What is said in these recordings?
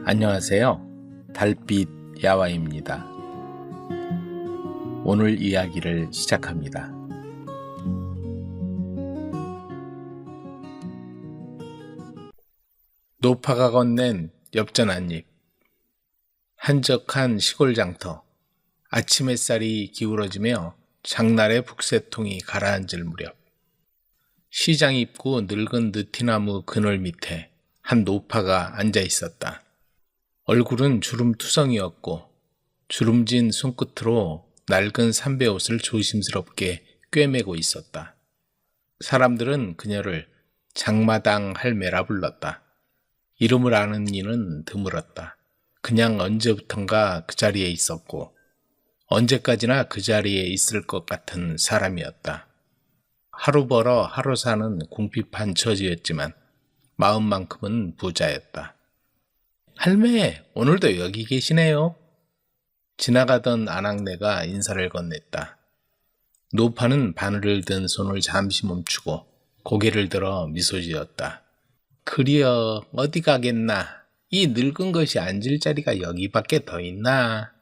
안녕하세요. 달빛 야와입니다. 오늘 이야기를 시작합니다. 노파가 건넨 엽전 한입. 한적한 시골 장터. 아침 햇살이 기울어지며 장날의 북새통이 가라앉을 무렵, 시장 입구 늙은 느티나무 그늘 밑에 한 노파가 앉아 있었다. 얼굴은 주름투성이었고 주름진 손끝으로 낡은 삼배옷을 조심스럽게 꿰매고 있었다. 사람들은 그녀를 장마당 할매라 불렀다. 이름을 아는 이는 드물었다. 그냥 언제부턴가 그 자리에 있었고 언제까지나 그 자리에 있을 것 같은 사람이었다. 하루 벌어 하루 사는 궁핍한 처지였지만 마음만큼은 부자였다. 할매, 오늘도 여기 계시네요. 지나가던 아낙네가 인사를 건넸다. 노파는 바늘을 든 손을 잠시 멈추고 고개를 들어 미소 지었다. 그리여 어디 가겠나? 이 늙은 것이 앉을 자리가 여기밖에 더 있나?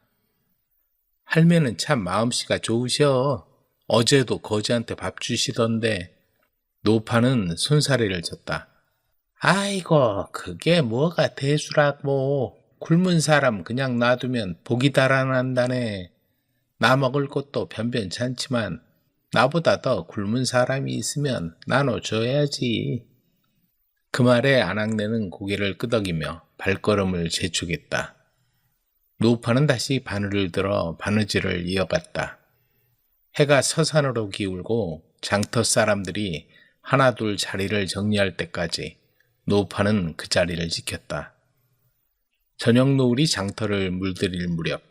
할매는 참 마음씨가 좋으셔. 어제도 거지한테 밥 주시던데. 노파는 손사래를 쳤다. 아이고, 그게 뭐가 대수라고. 굶은 사람 그냥 놔두면 복이 달아난다네. 나 먹을 것도 변변찮지만 나보다 더 굶은 사람이 있으면 나눠줘야지. 그 말에 아낙네는 고개를 끄덕이며 발걸음을 재촉했다. 노파는 다시 바늘을 들어 바느질을 이어갔다. 해가 서산으로 기울고 장터 사람들이 하나둘 자리를 정리할 때까지 노파는 그 자리를 지켰다. 저녁 노을이 장터를 물들일 무렵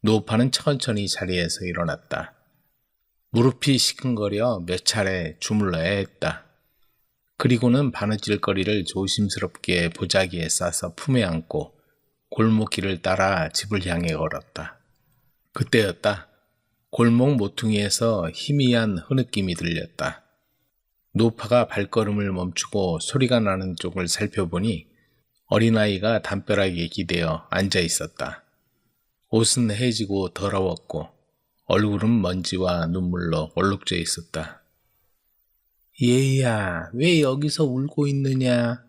노파는 천천히 자리에서 일어났다. 무릎이 시큰거려 몇 차례 주물러야 했다. 그리고는 바느질거리를 조심스럽게 보자기에 싸서 품에 안고 골목길을 따라 집을 향해 걸었다. 그때였다. 골목 모퉁이에서 희미한 흐느낌이 들렸다. 노파가 발걸음을 멈추고 소리가 나는 쪽을 살펴보니 어린아이가 담벼락에 기대어 앉아 있었다. 옷은 해지고 더러웠고 얼굴은 먼지와 눈물로 얼룩져 있었다. 얘야, 왜 여기서 울고 있느냐?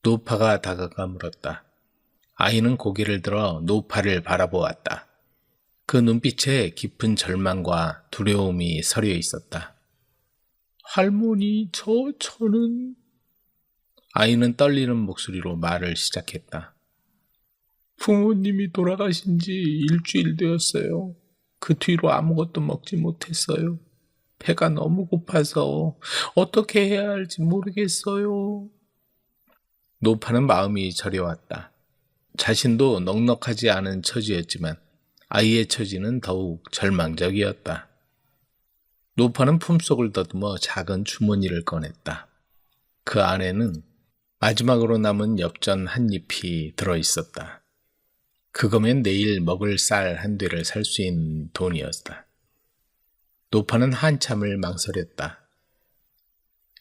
노파가 다가가 물었다. 아이는 고개를 들어 노파를 바라보았다. 그 눈빛에 깊은 절망과 두려움이 서려 있었다. 할머니, 저는... 아이는 떨리는 목소리로 말을 시작했다. 부모님이 돌아가신 지 일주일 되었어요. 그 뒤로 아무것도 먹지 못했어요. 배가 너무 고파서 어떻게 해야 할지 모르겠어요. 노파는 마음이 저려왔다. 자신도 넉넉하지 않은 처지였지만 아이의 처지는 더욱 절망적이었다. 노파는 품속을 더듬어 작은 주머니를 꺼냈다. 그 안에는 마지막으로 남은 엽전 한 잎이 들어있었다. 그거면 내일 먹을 쌀 한 되를 살 수 있는 돈이었다. 노파는 한참을 망설였다.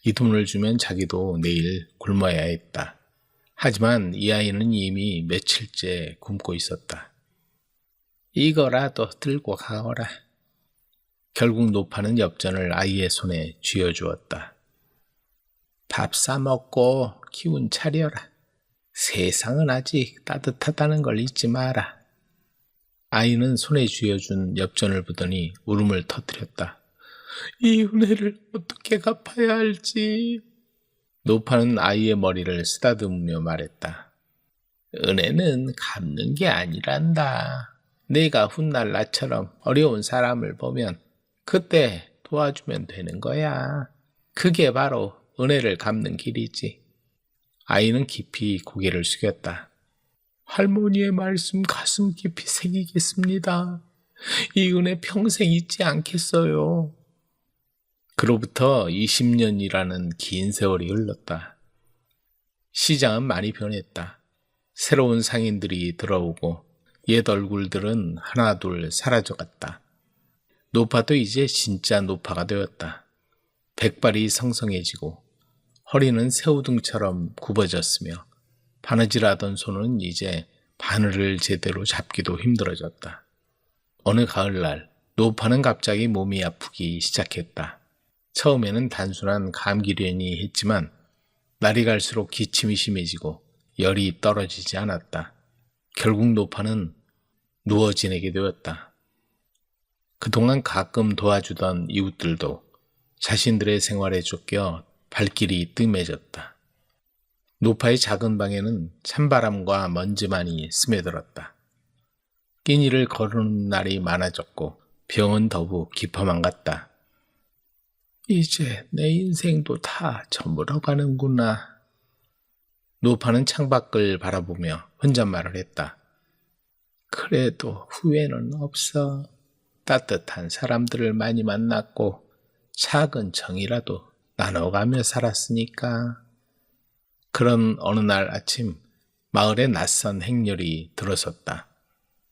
이 돈을 주면 자기도 내일 굶어야 했다. 하지만 이 아이는 이미 며칠째 굶고 있었다. 이거라도 들고 가거라. 결국 노파는 엽전을 아이의 손에 쥐어주었다. 밥 싸먹고 기운 차려라. 세상은 아직 따뜻하다는 걸 잊지 마라. 아이는 손에 쥐어준 엽전을 보더니 울음을 터뜨렸다. 이 은혜를 어떻게 갚아야 할지. 노파는 아이의 머리를 쓰다듬으며 말했다. 은혜는 갚는 게 아니란다. 내가 훗날 나처럼 어려운 사람을 보면 그때 도와주면 되는 거야. 그게 바로 은혜를 갚는 길이지. 아이는 깊이 고개를 숙였다. 할머니의 말씀 가슴 깊이 새기겠습니다. 이 은혜 평생 잊지 않겠어요. 그로부터 20년이라는 긴 세월이 흘렀다. 시장은 많이 변했다. 새로운 상인들이 들어오고 옛 얼굴들은 하나둘 사라져갔다. 노파도 이제 진짜 노파가 되었다. 백발이 성성해지고 허리는 새우등처럼 굽어졌으며 바느질하던 손은 이제 바늘을 제대로 잡기도 힘들어졌다. 어느 가을날 노파는 갑자기 몸이 아프기 시작했다. 처음에는 단순한 감기려니 했지만 날이 갈수록 기침이 심해지고 열이 떨어지지 않았다. 결국 노파는 누워 지내게 되었다. 그동안 가끔 도와주던 이웃들도 자신들의 생활에 쫓겨 발길이 뜸해졌다. 노파의 작은 방에는 찬바람과 먼지만이 스며들었다. 끼니를 거르는 날이 많아졌고 병은 더욱 깊어만 갔다. 이제 내 인생도 다 저물어가는구나. 노파는 창밖을 바라보며 혼잣말을 했다. 그래도 후회는 없어. 따뜻한 사람들을 많이 만났고 작은 정이라도 나눠가며 살았으니까. 그런 어느 날 아침 마을에 낯선 행렬이 들어섰다.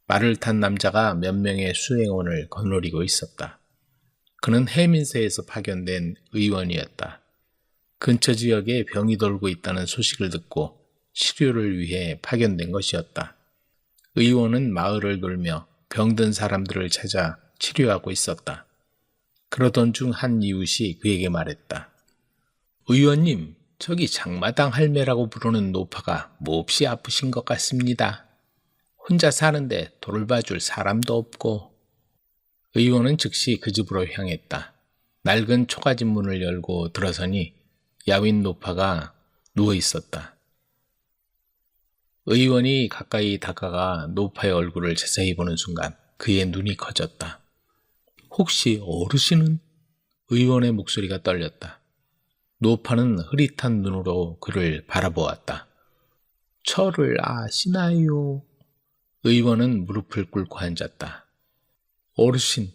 말을 탄 남자가 몇 명의 수행원을 거느리고 있었다. 그는 해민세에서 파견된 의원이었다. 근처 지역에 병이 돌고 있다는 소식을 듣고 치료를 위해 파견된 것이었다. 의원은 마을을 돌며 병든 사람들을 찾아 치료하고 있었다. 그러던 중 한 이웃이 그에게 말했다. 의원님, 저기 장마당 할매라고 부르는 노파가 몹시 아프신 것 같습니다. 혼자 사는데 돌봐줄 사람도 없고. 의원은 즉시 그 집으로 향했다. 낡은 초가집 문을 열고 들어서니 야윈 노파가 누워 있었다. 의원이 가까이 다가가 노파의 얼굴을 자세히 보는 순간 그의 눈이 커졌다. 혹시 어르신은? 의원의 목소리가 떨렸다. 노파는 흐릿한 눈으로 그를 바라보았다. 저를 아시나요? 의원은 무릎을 꿇고 앉았다. 어르신,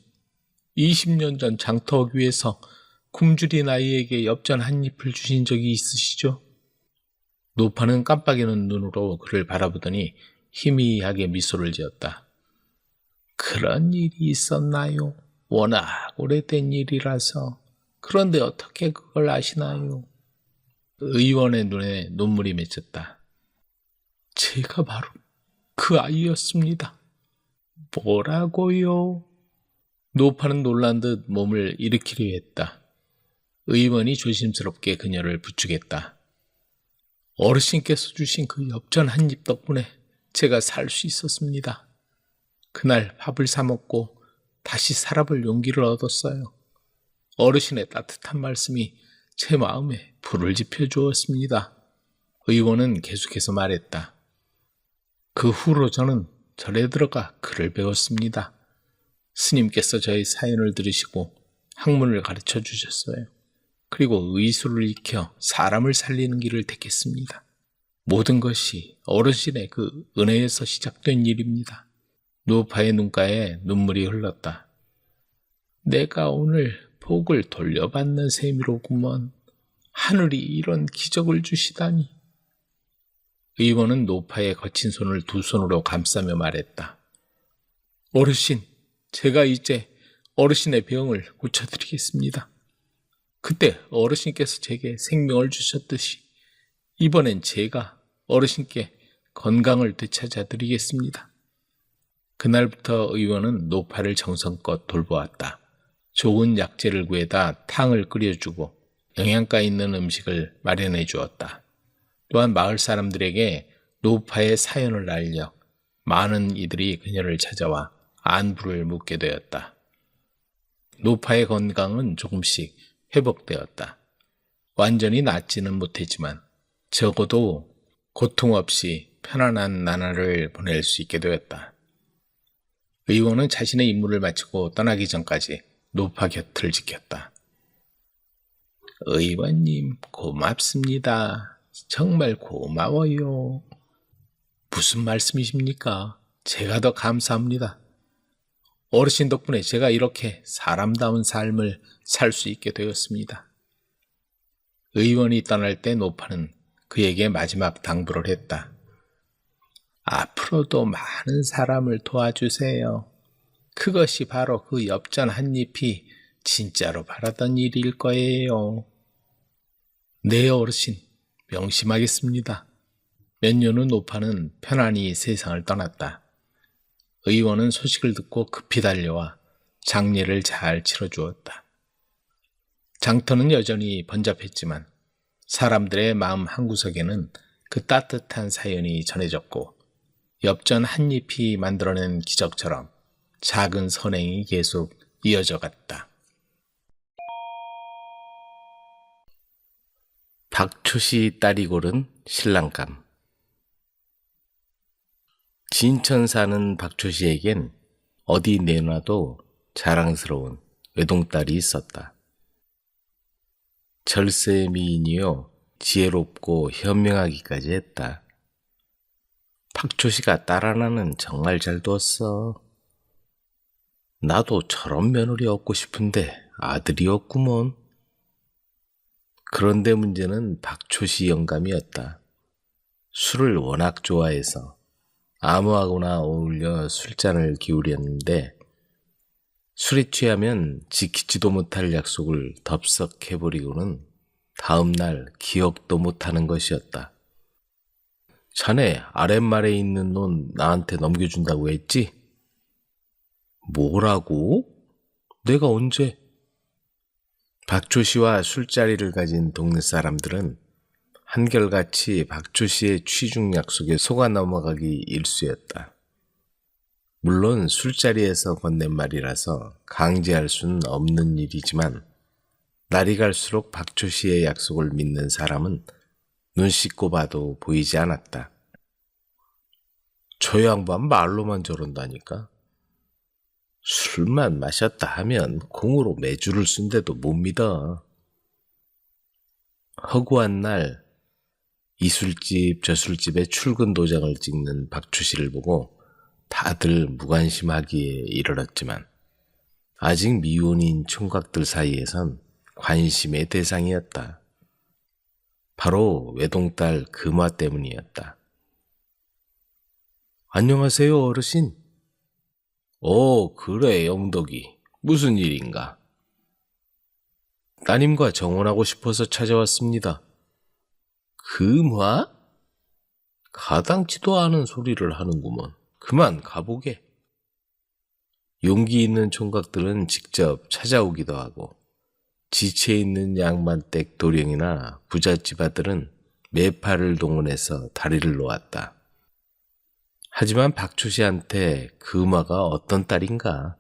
20년 전 장터위에서 굶주린 아이에게 엽전 한 잎을 주신 적이 있으시죠? 노파는 깜빡이는 눈으로 그를 바라보더니 희미하게 미소를 지었다. 그런 일이 있었나요? 워낙 오래된 일이라서. 그런데 어떻게 그걸 아시나요? 의원의 눈에 눈물이 맺혔다. 제가 바로 그 아이였습니다. 뭐라고요? 노파는 놀란 듯 몸을 일으키려 했다. 의원이 조심스럽게 그녀를 부축했다. 어르신께서 주신 그 엽전 한 입 덕분에 제가 살 수 있었습니다. 그날 밥을 사 먹고 다시 살아볼 용기를 얻었어요. 어르신의 따뜻한 말씀이 제 마음에 불을 지펴 주었습니다. 의원은 계속해서 말했다. 그 후로 저는 절에 들어가 글을 배웠습니다. 스님께서 저의 사연을 들으시고 학문을 가르쳐 주셨어요. 그리고 의술을 익혀 사람을 살리는 길을 택했습니다. 모든 것이 어르신의 그 은혜에서 시작된 일입니다. 노파의 눈가에 눈물이 흘렀다. 내가 오늘 복을 돌려받는 셈이로구먼. 하늘이 이런 기적을 주시다니. 의원은 노파의 거친 손을 두 손으로 감싸며 말했다. 어르신, 제가 이제 어르신의 병을 고쳐드리겠습니다. 그때 어르신께서 제게 생명을 주셨듯이 이번엔 제가 어르신께 건강을 되찾아 드리겠습니다. 그날부터 의원은 노파를 정성껏 돌보았다. 좋은 약재를 구해다 탕을 끓여주고 영양가 있는 음식을 마련해 주었다. 또한 마을 사람들에게 노파의 사연을 알려 많은 이들이 그녀를 찾아와 안부를 묻게 되었다. 노파의 건강은 조금씩 회복되었다. 완전히 낫지는 못했지만 적어도 고통 없이 편안한 나날을 보낼 수 있게 되었다. 의원은 자신의 임무를 마치고 떠나기 전까지 노파 곁을 지켰다. 의원님, 고맙습니다. 정말 고마워요. 무슨 말씀이십니까? 제가 더 감사합니다. 어르신 덕분에 제가 이렇게 사람다운 삶을 살 수 있게 되었습니다. 의원이 떠날 때 노파는 그에게 마지막 당부를 했다. 앞으로도 많은 사람을 도와주세요. 그것이 바로 그 엽전 한 잎이 진짜로 바라던 일일 거예요. 네, 어르신, 명심하겠습니다. 몇 년 후 노파는 편안히 세상을 떠났다. 의원은 소식을 듣고 급히 달려와 장례를 잘 치러주었다. 장터는 여전히 번잡했지만 사람들의 마음 한구석에는 그 따뜻한 사연이 전해졌고 엽전 한 잎이 만들어낸 기적처럼 작은 선행이 계속 이어져 갔다. 박초시 딸이 고른 신랑감. 진천 사는 박초시에겐 어디 내놔도 자랑스러운 외동딸이 있었다. 절세 미인이요 지혜롭고 현명하기까지 했다. 박초시가 딸 하나는 정말 잘 두었어. 나도 저런 며느리 얻고 싶은데 아들이 없구먼. 그런데 문제는 박초시 영감이었다. 술을 워낙 좋아해서 아무하고나 어울려 술잔을 기울였는데 술에 취하면 지키지도 못할 약속을 덥석 해버리고는 다음날 기억도 못하는 것이었다. 자네 아랫말에 있는 논 나한테 넘겨준다고 했지? 뭐라고? 내가 언제? 박초시와 술자리를 가진 동네 사람들은 한결같이 박초시의 취중 약속에 속아 넘어가기 일쑤였다. 물론 술자리에서 건넨 말이라서 강제할 수는 없는 일이지만 날이 갈수록 박초시의 약속을 믿는 사람은 눈 씻고 봐도 보이지 않았다. 저 양반 말로만 저런다니까. 술만 마셨다 하면 공으로 매주를 쓴데도 못 믿어. 허구한 날 이 술집 저 술집에 출근 도장을 찍는 박초시를 보고 다들 무관심하기에 이르렀지만 아직 미혼인 총각들 사이에선 관심의 대상이었다. 바로 외동딸 금화 때문이었다. 안녕하세요, 어르신. 그래, 영덕이. 무슨 일인가? 따님과 정혼하고 싶어서 찾아왔습니다. 금화? 가당치도 않은 소리를 하는구먼. 그만 가보게. 용기 있는 총각들은 직접 찾아오기도 하고 지체 있는 양반댁 도령이나 부잣집 아들은 매파를 동원해서 다리를 놓았다. 하지만 박초시한테 금화가 어떤 딸인가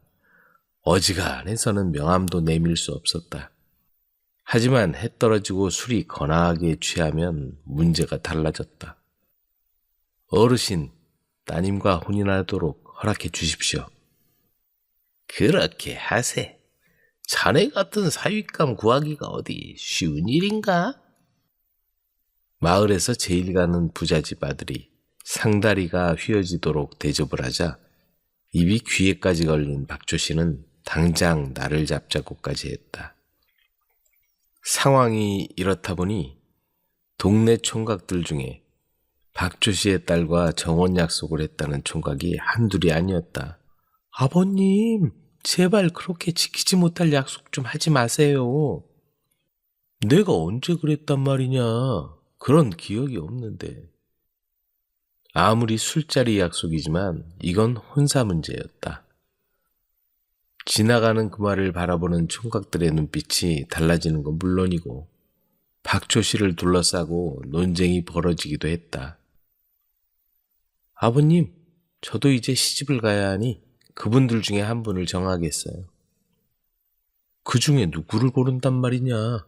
어지간해서는 명함도 내밀 수 없었다. 하지만 해 떨어지고 술이 거나하게 취하면 문제가 달라졌다. 어르신, 따님과 혼인하도록 허락해 주십시오. 그렇게 하세. 자네 같은 사윗감 구하기가 어디 쉬운 일인가? 마을에서 제일 가는 부잣집 아들이 상다리가 휘어지도록 대접을 하자 입이 귀에까지 걸린 박초시는 당장 나를 잡자고까지 했다. 상황이 이렇다 보니 동네 총각들 중에 박초시의 딸과 정혼 약속을 했다는 총각이 한둘이 아니었다. 아버님, 제발 그렇게 지키지 못할 약속 좀 하지 마세요. 내가 언제 그랬단 말이냐. 그런 기억이 없는데. 아무리 술자리 약속이지만 이건 혼사 문제였다. 지나가는 그 말을 바라보는 총각들의 눈빛이 달라지는 건 물론이고 박초시를 둘러싸고 논쟁이 벌어지기도 했다. 아버님, 저도 이제 시집을 가야 하니 그분들 중에 한 분을 정하겠어요. 그 중에 누구를 고른단 말이냐?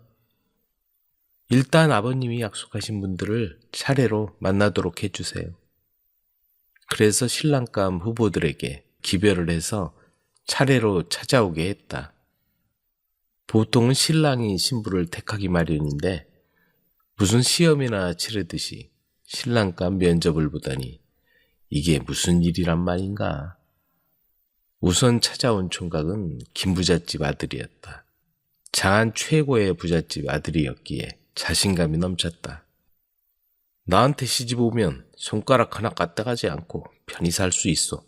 일단 아버님이 약속하신 분들을 차례로 만나도록 해주세요. 그래서 신랑감 후보들에게 기별을 해서 차례로 찾아오게 했다. 보통은 신랑이 신부를 택하기 마련인데 무슨 시험이나 치르듯이 신랑감 면접을 보다니 이게 무슨 일이란 말인가. 우선 찾아온 총각은 김부잣집 아들이었다. 장안 최고의 부잣집 아들이었기에 자신감이 넘쳤다. 나한테 시집 오면 손가락 하나 까딱하지 않고 편히 살 수 있어.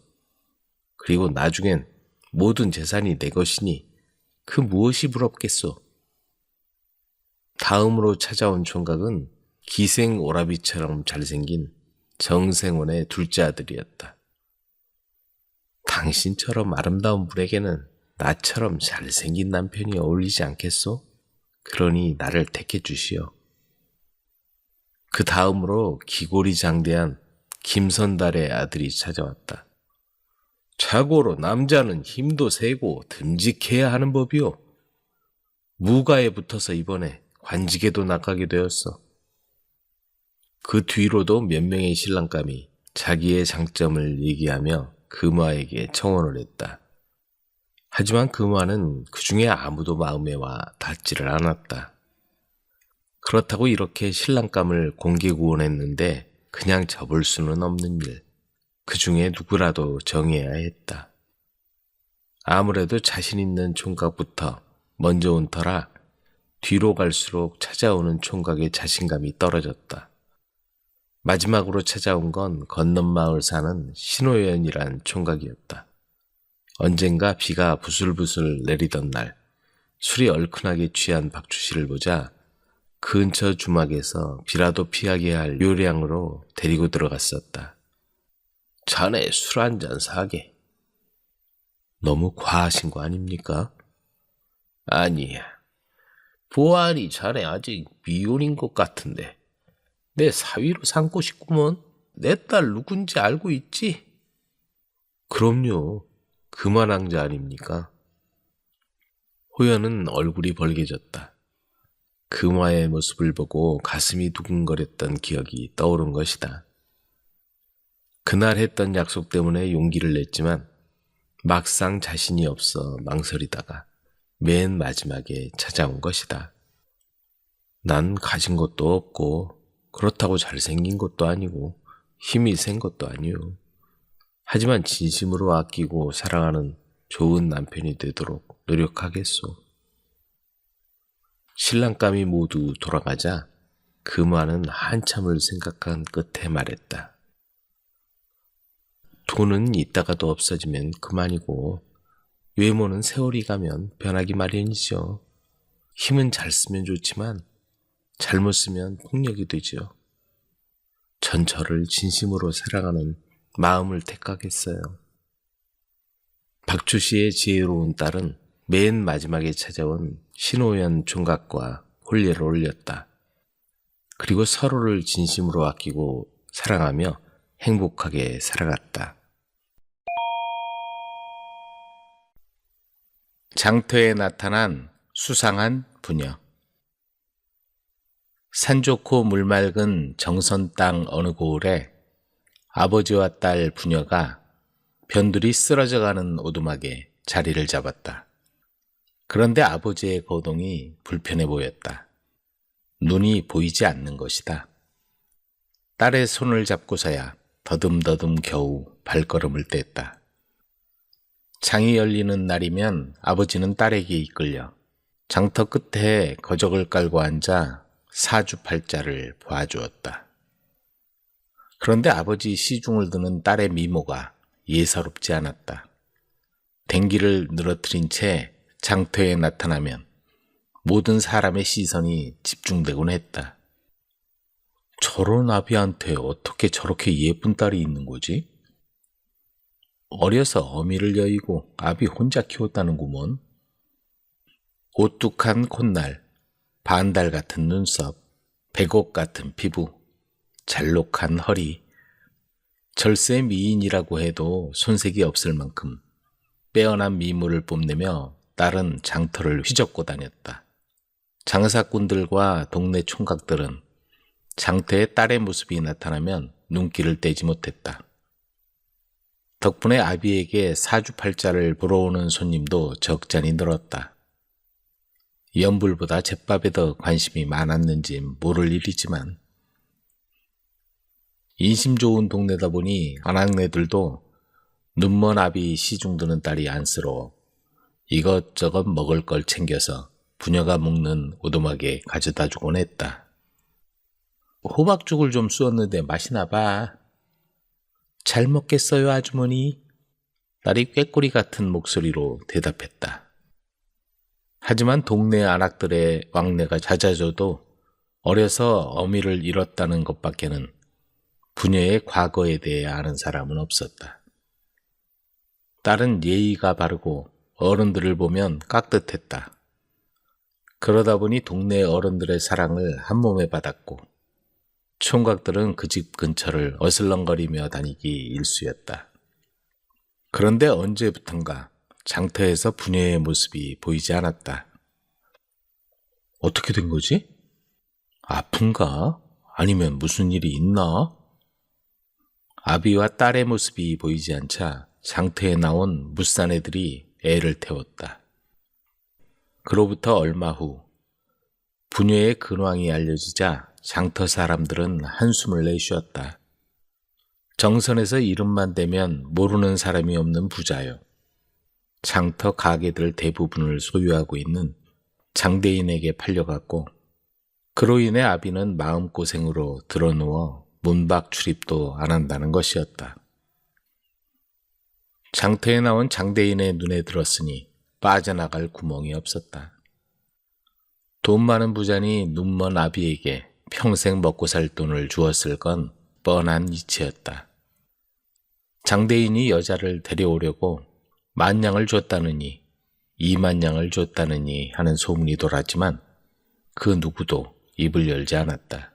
그리고 나중엔 모든 재산이 내 것이니 그 무엇이 부럽겠소. 다음으로 찾아온 총각은 기생 오라비처럼 잘생긴 정생원의 둘째 아들이었다. 당신처럼 아름다운 분에게는 나처럼 잘생긴 남편이 어울리지 않겠소? 그러니 나를 택해 주시오. 그 다음으로 기골이 장대한 김선달의 아들이 찾아왔다. 자고로 남자는 힘도 세고 듬직해야 하는 법이오. 무가에 붙어서 이번에 관직에도 나가게 되었어. 그 뒤로도 몇 명의 신랑감이 자기의 장점을 얘기하며 금화에게 청혼을 했다. 하지만 금화는 그 중에 아무도 마음에 와 닿지를 않았다. 그렇다고 이렇게 신랑감을 공개구원했는데 그냥 접을 수는 없는 일. 그 중에 누구라도 정해야 했다. 아무래도 자신 있는 총각부터 먼저 온 터라 뒤로 갈수록 찾아오는 총각의 자신감이 떨어졌다. 마지막으로 찾아온 건 건넌 마을 사는 신호연이란 총각이었다. 언젠가 비가 부슬부슬 내리던 날 술이 얼큰하게 취한 박주씨를 보자 근처 주막에서 비라도 피하게 할 요량으로 데리고 들어갔었다. 자네 술 한잔 사게. 너무 과하신 거 아닙니까? 아니야. 보아하니 자네 아직 미혼인 것 같은데 내 사위로 삼고 싶구먼. 내 딸 누군지 알고 있지? 그럼요. 금화낭자 아닙니까? 호연은 얼굴이 벌개졌다. 금화의 모습을 보고 가슴이 두근거렸던 기억이 떠오른 것이다. 그날 했던 약속 때문에 용기를 냈지만 막상 자신이 없어 망설이다가 맨 마지막에 찾아온 것이다. 난 가진 것도 없고 그렇다고 잘생긴 것도 아니고 힘이 센 것도 아니오. 하지만 진심으로 아끼고 사랑하는 좋은 남편이 되도록 노력하겠소. 신랑감이 모두 돌아가자 금화는 한참을 생각한 끝에 말했다. 돈은 있다가도 없어지면 그만이고 외모는 세월이 가면 변하기 마련이죠. 힘은 잘 쓰면 좋지만 잘못 쓰면 폭력이 되죠. 전 저를 진심으로 사랑하는 마음을 택하겠어요. 박주씨의 지혜로운 딸은 맨 마지막에 찾아온 신호연 총각과 혼례를 올렸다. 그리고 서로를 진심으로 아끼고 사랑하며 행복하게 살아갔다. 장터에 나타난 수상한 부녀. 산 좋고 물 맑은 정선 땅 어느 고을에 아버지와 딸 부녀가 변두리 쓰러져가는 오두막에 자리를 잡았다. 그런데 아버지의 거동이 불편해 보였다. 눈이 보이지 않는 것이다. 딸의 손을 잡고서야 더듬더듬 겨우 발걸음을 뗐다. 장이 열리는 날이면 아버지는 딸에게 이끌려 장터 끝에 거적을 깔고 앉아 사주팔자를 봐주었다. 그런데 아버지 시중을 드는 딸의 미모가 예사롭지 않았다. 댕기를 늘어뜨린 채 장터에 나타나면 모든 사람의 시선이 집중되곤 했다. 저런 아비한테 어떻게 저렇게 예쁜 딸이 있는 거지? 어려서 어미를 여의고 아비 혼자 키웠다는구먼. 오뚝한 콧날, 반달 같은 눈썹, 백옥 같은 피부, 잘록한 허리, 절세 미인이라고 해도 손색이 없을 만큼 빼어난 미모를 뽐내며 딸은 장터를 휘젓고 다녔다. 장사꾼들과 동네 총각들은 장터에 딸의 모습이 나타나면 눈길을 떼지 못했다. 덕분에 아비에게 사주팔자를 보러 오는 손님도 적잖이 늘었다. 연불보다 잿밥에 더 관심이 많았는지 모를 일이지만 인심 좋은 동네다 보니 아낙네들도 눈먼 아비 시중드는 딸이 안쓰러워 이것저것 먹을 걸 챙겨서 부녀가 먹는 오두막에 가져다 주곤 했다. 호박죽을 좀 쑤었는데 맛이나 봐. 잘 먹겠어요, 아주머니? 딸이 꾀꼬리 같은 목소리로 대답했다. 하지만 동네 아낙들의 왕래가 잦아져도 어려서 어미를 잃었다는 것밖에는 부녀의 과거에 대해 아는 사람은 없었다. 딸은 예의가 바르고 어른들을 보면 깍듯했다. 그러다 보니 동네 어른들의 사랑을 한몸에 받았고 총각들은 그 집 근처를 어슬렁거리며 다니기 일쑤였다. 그런데 언제부턴가 장터에서 부녀의 모습이 보이지 않았다. 어떻게 된 거지? 아픈가? 아니면 무슨 일이 있나? 아비와 딸의 모습이 보이지 않자 장터에 나온 무사내들이 애를 태웠다. 그로부터 얼마 후 부녀의 근황이 알려지자 장터 사람들은 한숨을 내쉬었다. 정선에서 이름만 대면 모르는 사람이 없는 부자요. 장터 가게들 대부분을 소유하고 있는 장대인에게 팔려갔고 그로 인해 아비는 마음고생으로 드러누워 문밖 출입도 안 한다는 것이었다. 장터에 나온 장대인의 눈에 들었으니 빠져나갈 구멍이 없었다. 돈 많은 부자니 눈먼 아비에게 평생 먹고 살 돈을 주었을 건 뻔한 이치였다. 장대인이 여자를 데려오려고 10,000냥을 줬다느니 20,000냥을 줬다느니 하는 소문이 돌았지만 그 누구도 입을 열지 않았다.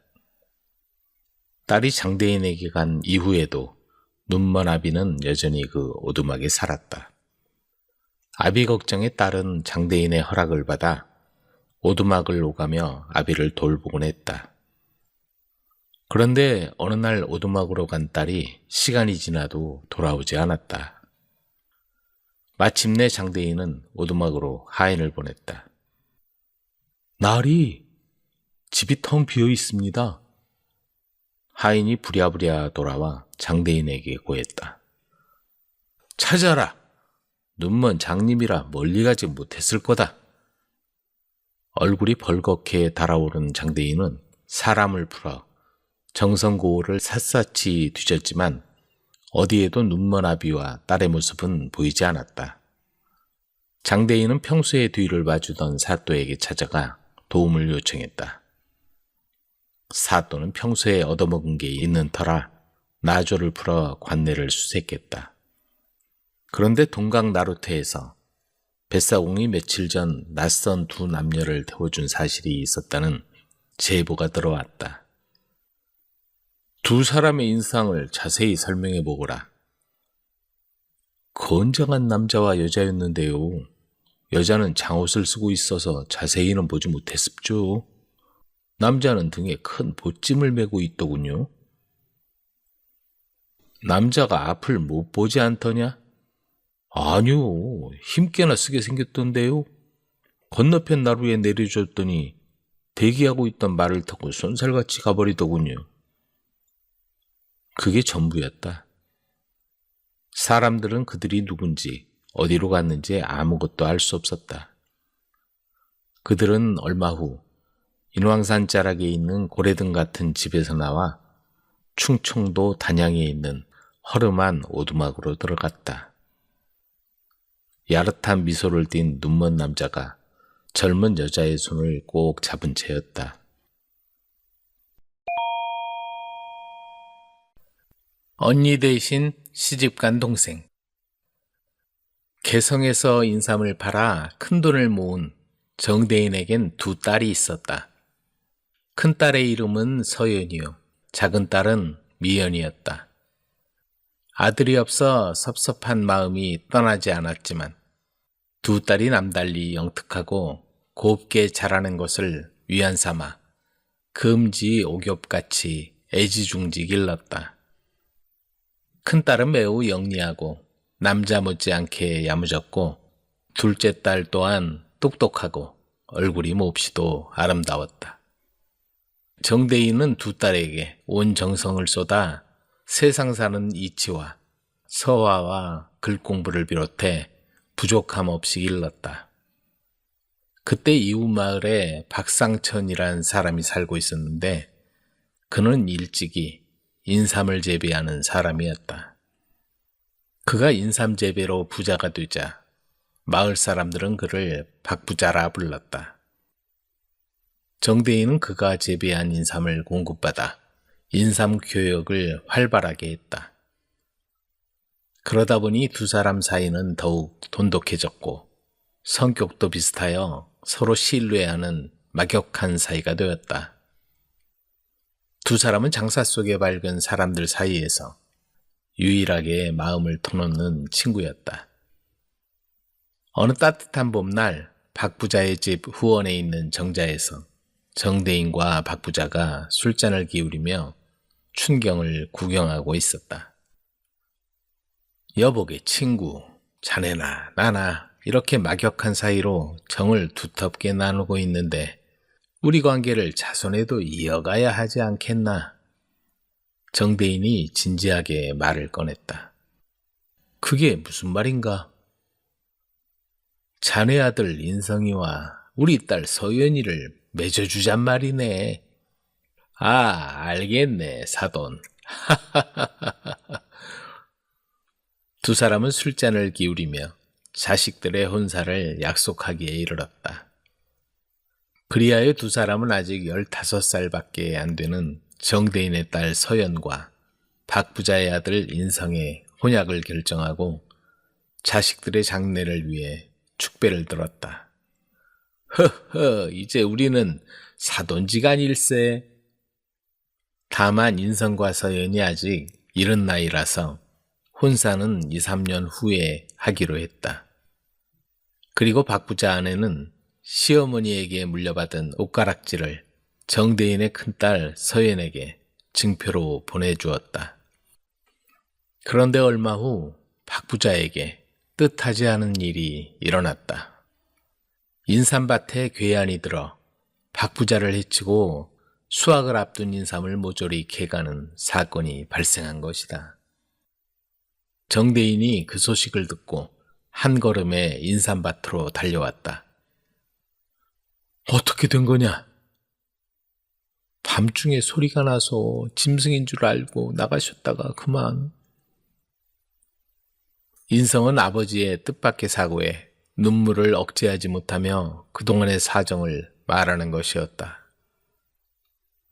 딸이 장대인에게 간 이후에도 눈먼 아비는 여전히 그 오두막에 살았다. 아비 걱정에 딸은 장대인의 허락을 받아 오두막을 오가며 아비를 돌보곤 했다. 그런데 어느 날 오두막으로 간 딸이 시간이 지나도 돌아오지 않았다. 마침내 장대인은 오두막으로 하인을 보냈다. 나으리, 집이 텅 비어 있습니다. 하인이 부랴부랴 돌아와 장대인에게 고했다. 찾아라! 눈먼 장님이라 멀리 가지 못했을 거다. 얼굴이 벌겋게 달아오른 장대인은 사람을 풀어 정성고을을 샅샅이 뒤졌지만 어디에도 눈먼 아비와 딸의 모습은 보이지 않았다. 장대인은 평소에 뒤를 봐주던 사또에게 찾아가 도움을 요청했다. 사또는 평소에 얻어먹은 게 있는 터라 나조를 풀어 관내를 수색했다. 그런데 동강 나루터에서 뱃사공이 며칠 전 낯선 두 남녀를 태워준 사실이 있었다는 제보가 들어왔다. 두 사람의 인상을 자세히 설명해 보거라. 건장한 남자와 여자였는데요. 여자는 장옷을 쓰고 있어서 자세히는 보지 못했습죠. 남자는 등에 큰 보찜을 메고 있더군요. 남자가 앞을 못 보지 않더냐? 아니요, 힘께나 쓰게 생겼던데요. 건너편 나루에 내려줬더니 대기하고 있던 말을 타고 쏜살같이 가버리더군요. 그게 전부였다. 사람들은 그들이 누군지 어디로 갔는지 아무것도 알 수 없었다. 그들은 얼마 후 인왕산 자락에 있는 고래등 같은 집에서 나와 충청도 단양에 있는 허름한 오두막으로 들어갔다. 야릇한 미소를 띤 눈먼 남자가 젊은 여자의 손을 꼭 잡은 채였다. 언니 대신 시집간 동생. 개성에서 인삼을 팔아 큰돈을 모은 정대인에겐 두 딸이 있었다. 큰딸의 이름은 서연이요, 작은 딸은 미연이었다. 아들이 없어 섭섭한 마음이 떠나지 않았지만 두 딸이 남달리 영특하고 곱게 자라는 것을 위안 삼아 금지 오겹같이 애지중지 길렀다. 큰딸은 매우 영리하고 남자 못지않게 야무졌고 둘째 딸 또한 똑똑하고 얼굴이 몹시도 아름다웠다. 정대인은 두 딸에게 온 정성을 쏟아 세상 사는 이치와 서화와 글공부를 비롯해 부족함 없이 길렀다. 그때 이웃 마을에 박상천이란 사람이 살고 있었는데 그는 일찍이 인삼을 재배하는 사람이었다. 그가 인삼 재배로 부자가 되자 마을 사람들은 그를 박부자라 불렀다. 정대인은 그가 재배한 인삼을 공급받아 인삼교역을 활발하게 했다. 그러다 보니 두 사람 사이는 더욱 돈독해졌고 성격도 비슷하여 서로 신뢰하는 막역한 사이가 되었다. 두 사람은 장사 속에 밝은 사람들 사이에서 유일하게 마음을 터놓는 친구였다. 어느 따뜻한 봄날 박 부자의 집 후원에 있는 정자에서 정대인과 박 부자가 술잔을 기울이며 춘경을 구경하고 있었다. 여보게 친구, 자네나 나나 이렇게 막역한 사이로 정을 두텁게 나누고 있는데 우리 관계를 자손에도 이어가야 하지 않겠나? 정대인이 진지하게 말을 꺼냈다. 그게 무슨 말인가? 자네 아들 인성이와 우리 딸 서연이를 맺어주잔 말이네. 아, 알겠네, 사돈. 두 사람은 술잔을 기울이며 자식들의 혼사를 약속하기에 이르렀다. 그리하여 두 사람은 아직 15살밖에 안 되는 정대인의 딸 서연과 박 부자의 아들 인성의 혼약을 결정하고 자식들의 장례를 위해 축배를 들었다. 허허, 이제 우리는 사돈지간일세. 다만 인성과 서연이 아직 이른 나이라서 혼사는 2, 3년 후에 하기로 했다. 그리고 박 부자 아내는 시어머니에게 물려받은 옷가락지를 정대인의 큰딸 서연에게 증표로 보내주었다. 그런데 얼마 후 박 부자에게 뜻하지 않은 일이 일어났다. 인삼밭에 괴한이 들어 박 부자를 해치고 수확을 앞둔 인삼을 모조리 캐가는 사건이 발생한 것이다. 정대인이 그 소식을 듣고 한 걸음에 인삼밭으로 달려왔다. 어떻게 된 거냐? 밤중에 소리가 나서 짐승인 줄 알고 나가셨다가 그만. 인성은 아버지의 뜻밖의 사고에 눈물을 억제하지 못하며 그동안의 사정을 말하는 것이었다.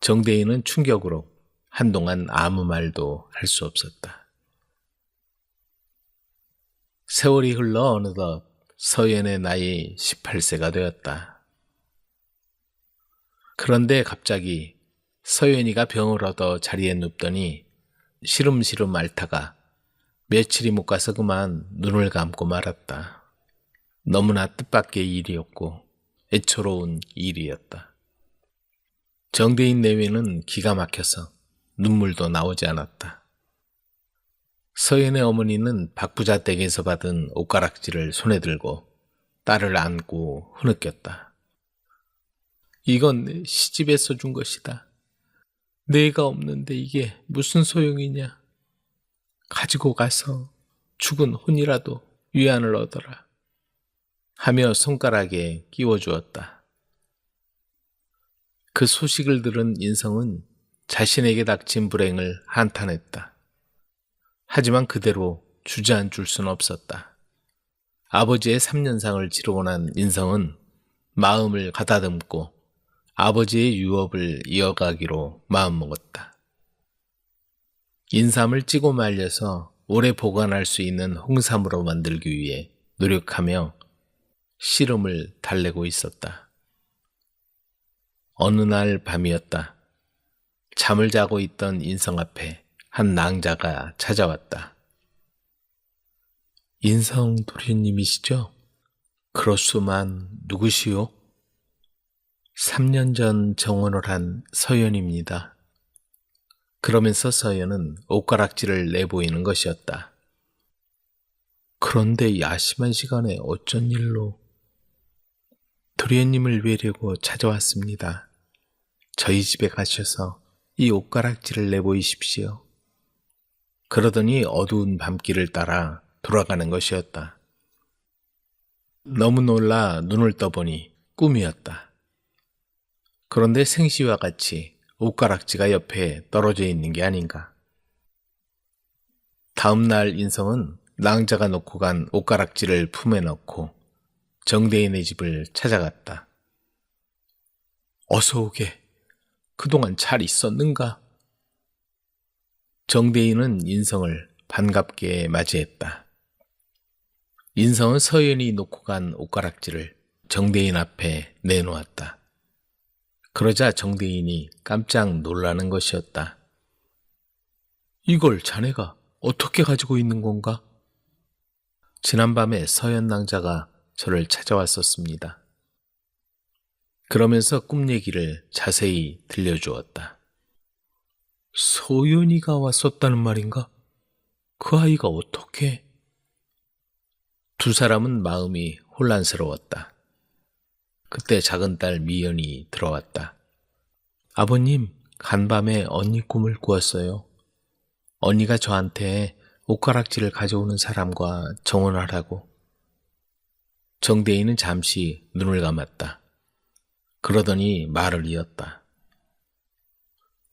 정대인은 충격으로 한동안 아무 말도 할 수 없었다. 세월이 흘러 어느덧 서연의 나이 18세가 되었다. 그런데 갑자기 서연이가 병을 얻어 자리에 눕더니 시름시름 앓다가 며칠이 못 가서 그만 눈을 감고 말았다. 너무나 뜻밖의 일이었고 애처로운 일이었다. 정대인 내외는 기가 막혀서 눈물도 나오지 않았다. 서연의 어머니는 박 부자 댁에서 받은 옷가락지를 손에 들고 딸을 안고 흐느꼈다. 이건 내 시집에서 준 것이다. 내가 없는데 이게 무슨 소용이냐. 가지고 가서 죽은 혼이라도 위안을 얻어라. 하며 손가락에 끼워주었다. 그 소식을 들은 인성은 자신에게 닥친 불행을 한탄했다. 하지만 그대로 주저앉을 수는 없었다. 아버지의 3년상을 치르고 난 인성은 마음을 가다듬고 아버지의 유업을 이어가기로 마음먹었다. 인삼을 찌고 말려서 오래 보관할 수 있는 홍삼으로 만들기 위해 노력하며 씨름을 달래고 있었다. 어느 날 밤이었다. 잠을 자고 있던 인성 앞에 한 낭자가 찾아왔다. 인성 도련님이시죠? 그렇소만 누구시오? 3년 전 정혼을 한 서연입니다. 그러면서 서연은 옷가락지를 내보이는 것이었다. 그런데 야심한 시간에 어쩐 일로? 도련님을 뵈려고 찾아왔습니다. 저희 집에 가셔서 이 옷가락지를 내보이십시오. 그러더니 어두운 밤길을 따라 돌아가는 것이었다. 너무 놀라 눈을 떠보니 꿈이었다. 그런데 생시와 같이 옷가락지가 옆에 떨어져 있는 게 아닌가. 다음 날 인성은 낭자가 놓고 간 옷가락지를 품에 넣고 정대인의 집을 찾아갔다. 어서 오게. 그동안 잘 있었는가? 정대인은 인성을 반갑게 맞이했다. 인성은 서연이 놓고 간 옷가락질을 정대인 앞에 내놓았다. 그러자 정대인이 깜짝 놀라는 것이었다. 이걸 자네가 어떻게 가지고 있는 건가? 지난밤에 서연 낭자가 저를 찾아왔었습니다. 그러면서 꿈 얘기를 자세히 들려주었다. 서연이가 왔었다는 말인가? 그 아이가 어떻게? 두 사람은 마음이 혼란스러웠다. 그때 작은 딸 미연이 들어왔다. 아버님, 간밤에 언니 꿈을 꾸었어요. 언니가 저한테 옷가락질을 가져오는 사람과 정혼하라고. 정대인은 잠시 눈을 감았다. 그러더니 말을 이었다.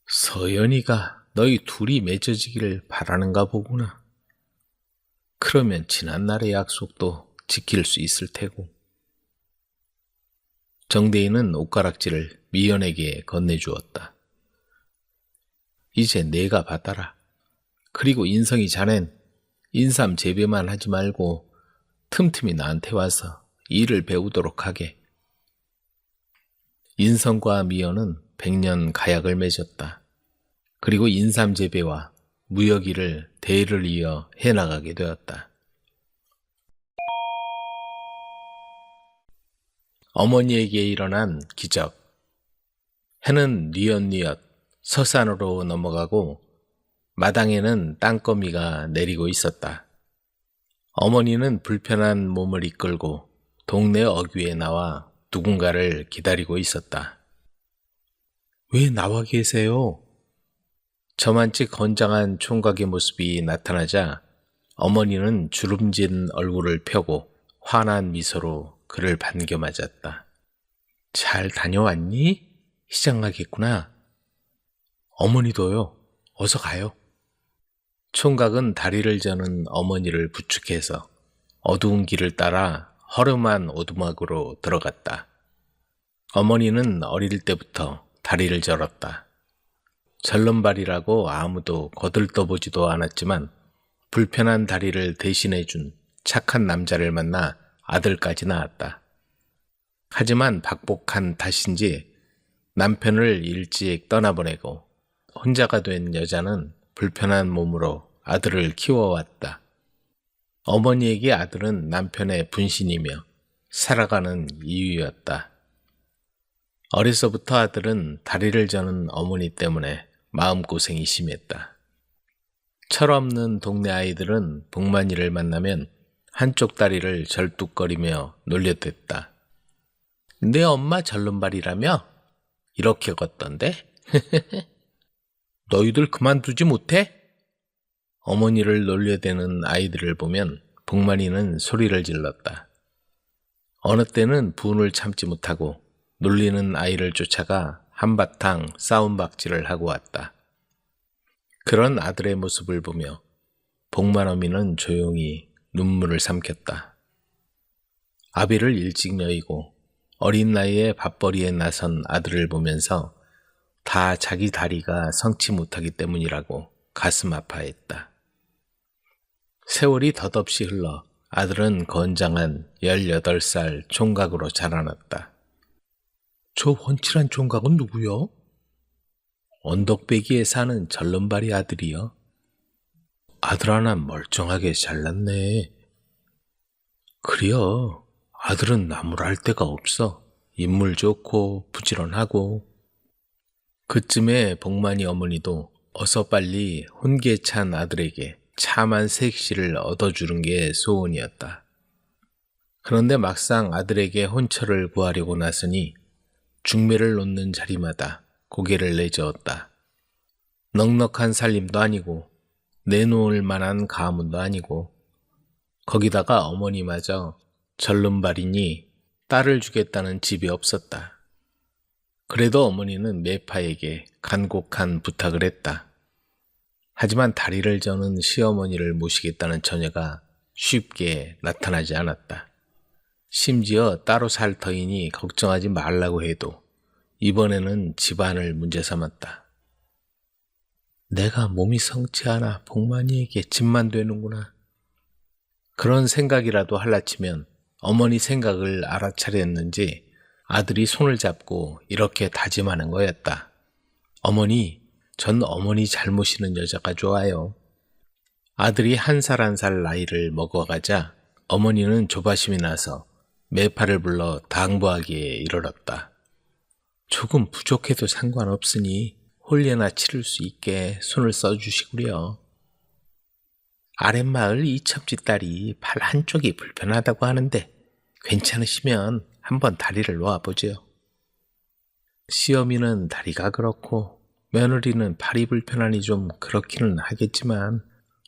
서연이가 너희 둘이 맺어지기를 바라는가 보구나. 그러면 지난날의 약속도 지킬 수 있을 테고. 정대인은 옷가락질을 미연에게 건네주었다. 이제 내가 받아라. 그리고 인성이 자넨 인삼 재배만 하지 말고 틈틈이 나한테 와서 일을 배우도록 하게. 인성과 미연은 100년 가약을 맺었다. 그리고 인삼 재배와 무역 일을 대를 이어 해나가게 되었다. 어머니에게 일어난 기적. 해는 뉘엿뉘엿 서산으로 넘어가고 마당에는 땅거미가 내리고 있었다. 어머니는 불편한 몸을 이끌고 동네 어귀에 나와 누군가를 기다리고 있었다. 왜 나와 계세요? 저만치 건장한 총각의 모습이 나타나자 어머니는 주름진 얼굴을 펴고 환한 미소로 그를 반겨 맞았다. 잘 다녀왔니? 시장 가겠구나. 어머니도요. 어서 가요. 총각은 다리를 저는 어머니를 부축해서 어두운 길을 따라 허름한 오두막으로 들어갔다. 어머니는 어릴 때부터 다리를 절었다. 절름발이라고 아무도 거들떠보지도 않았지만 불편한 다리를 대신해준 착한 남자를 만나 아들까지 낳았다. 하지만 박복한 탓인지 남편을 일찍 떠나보내고 혼자가 된 여자는 불편한 몸으로 아들을 키워왔다. 어머니에게 아들은 남편의 분신이며 살아가는 이유였다. 어려서부터 아들은 다리를 저는 어머니 때문에 마음고생이 심했다. 철없는 동네 아이들은 복만이를 만나면 한쪽 다리를 절뚝거리며 놀려댔다. 내 엄마 절름발이라며? 이렇게 걷던데? 너희들 그만두지 못해? 어머니를 놀려대는 아이들을 보면 복만이는 소리를 질렀다. 어느 때는 분을 참지 못하고 놀리는 아이를 쫓아가 한바탕 싸움박질을 하고 왔다. 그런 아들의 모습을 보며 복만어미는 조용히 눈물을 삼켰다. 아비를 일찍 여의고 어린 나이에 밥벌이에 나선 아들을 보면서 다 자기 다리가 성치 못하기 때문이라고 가슴 아파했다. 세월이 덧없이 흘러 아들은 건장한 18살 총각으로 자라났다. 저 훤칠한 총각은 누구요? 언덕배기에 사는 절름발이 아들이요. 아들 하나 멀쩡하게 잘났네. 그래요. 아들은 나무랄 데가 없어. 인물 좋고 부지런하고. 그쯤에 복만이 어머니도 어서 빨리 혼기에 찬 아들에게 참한 색시를 얻어주는 게 소원이었다. 그런데 막상 아들에게 혼처를 구하려고 나서니 중매를 놓는 자리마다 고개를 내저었다. 넉넉한 살림도 아니고 내놓을 만한 가문도 아니고 거기다가 어머니마저 절름발이니 딸을 주겠다는 집이 없었다. 그래도 어머니는 매파에게 간곡한 부탁을 했다. 하지만 다리를 저는 시어머니를 모시겠다는 처녀가 쉽게 나타나지 않았다. 심지어 따로 살 터이니 걱정하지 말라고 해도 이번에는 집안을 문제 삼았다. 내가 몸이 성치 않아 복만이에게 집만 되는구나. 그런 생각이라도 할라치면 어머니 생각을 알아차렸는지 아들이 손을 잡고 이렇게 다짐하는 거였다. 어머니, 전 어머니 잘 모시는 여자가 좋아요. 아들이 한 살 한 살 나이를 먹어가자 어머니는 조바심이 나서 매파를 불러 당부하기에 이르렀다. 조금 부족해도 상관없으니 홀례나 치를 수 있게 손을 써주시구려. 아랫마을 이첩지 딸이 발 한쪽이 불편하다고 하는데 괜찮으시면 한번 다리를 놓아보죠. 시어미는 다리가 그렇고 며느리는 발이 불편하니 좀 그렇기는 하겠지만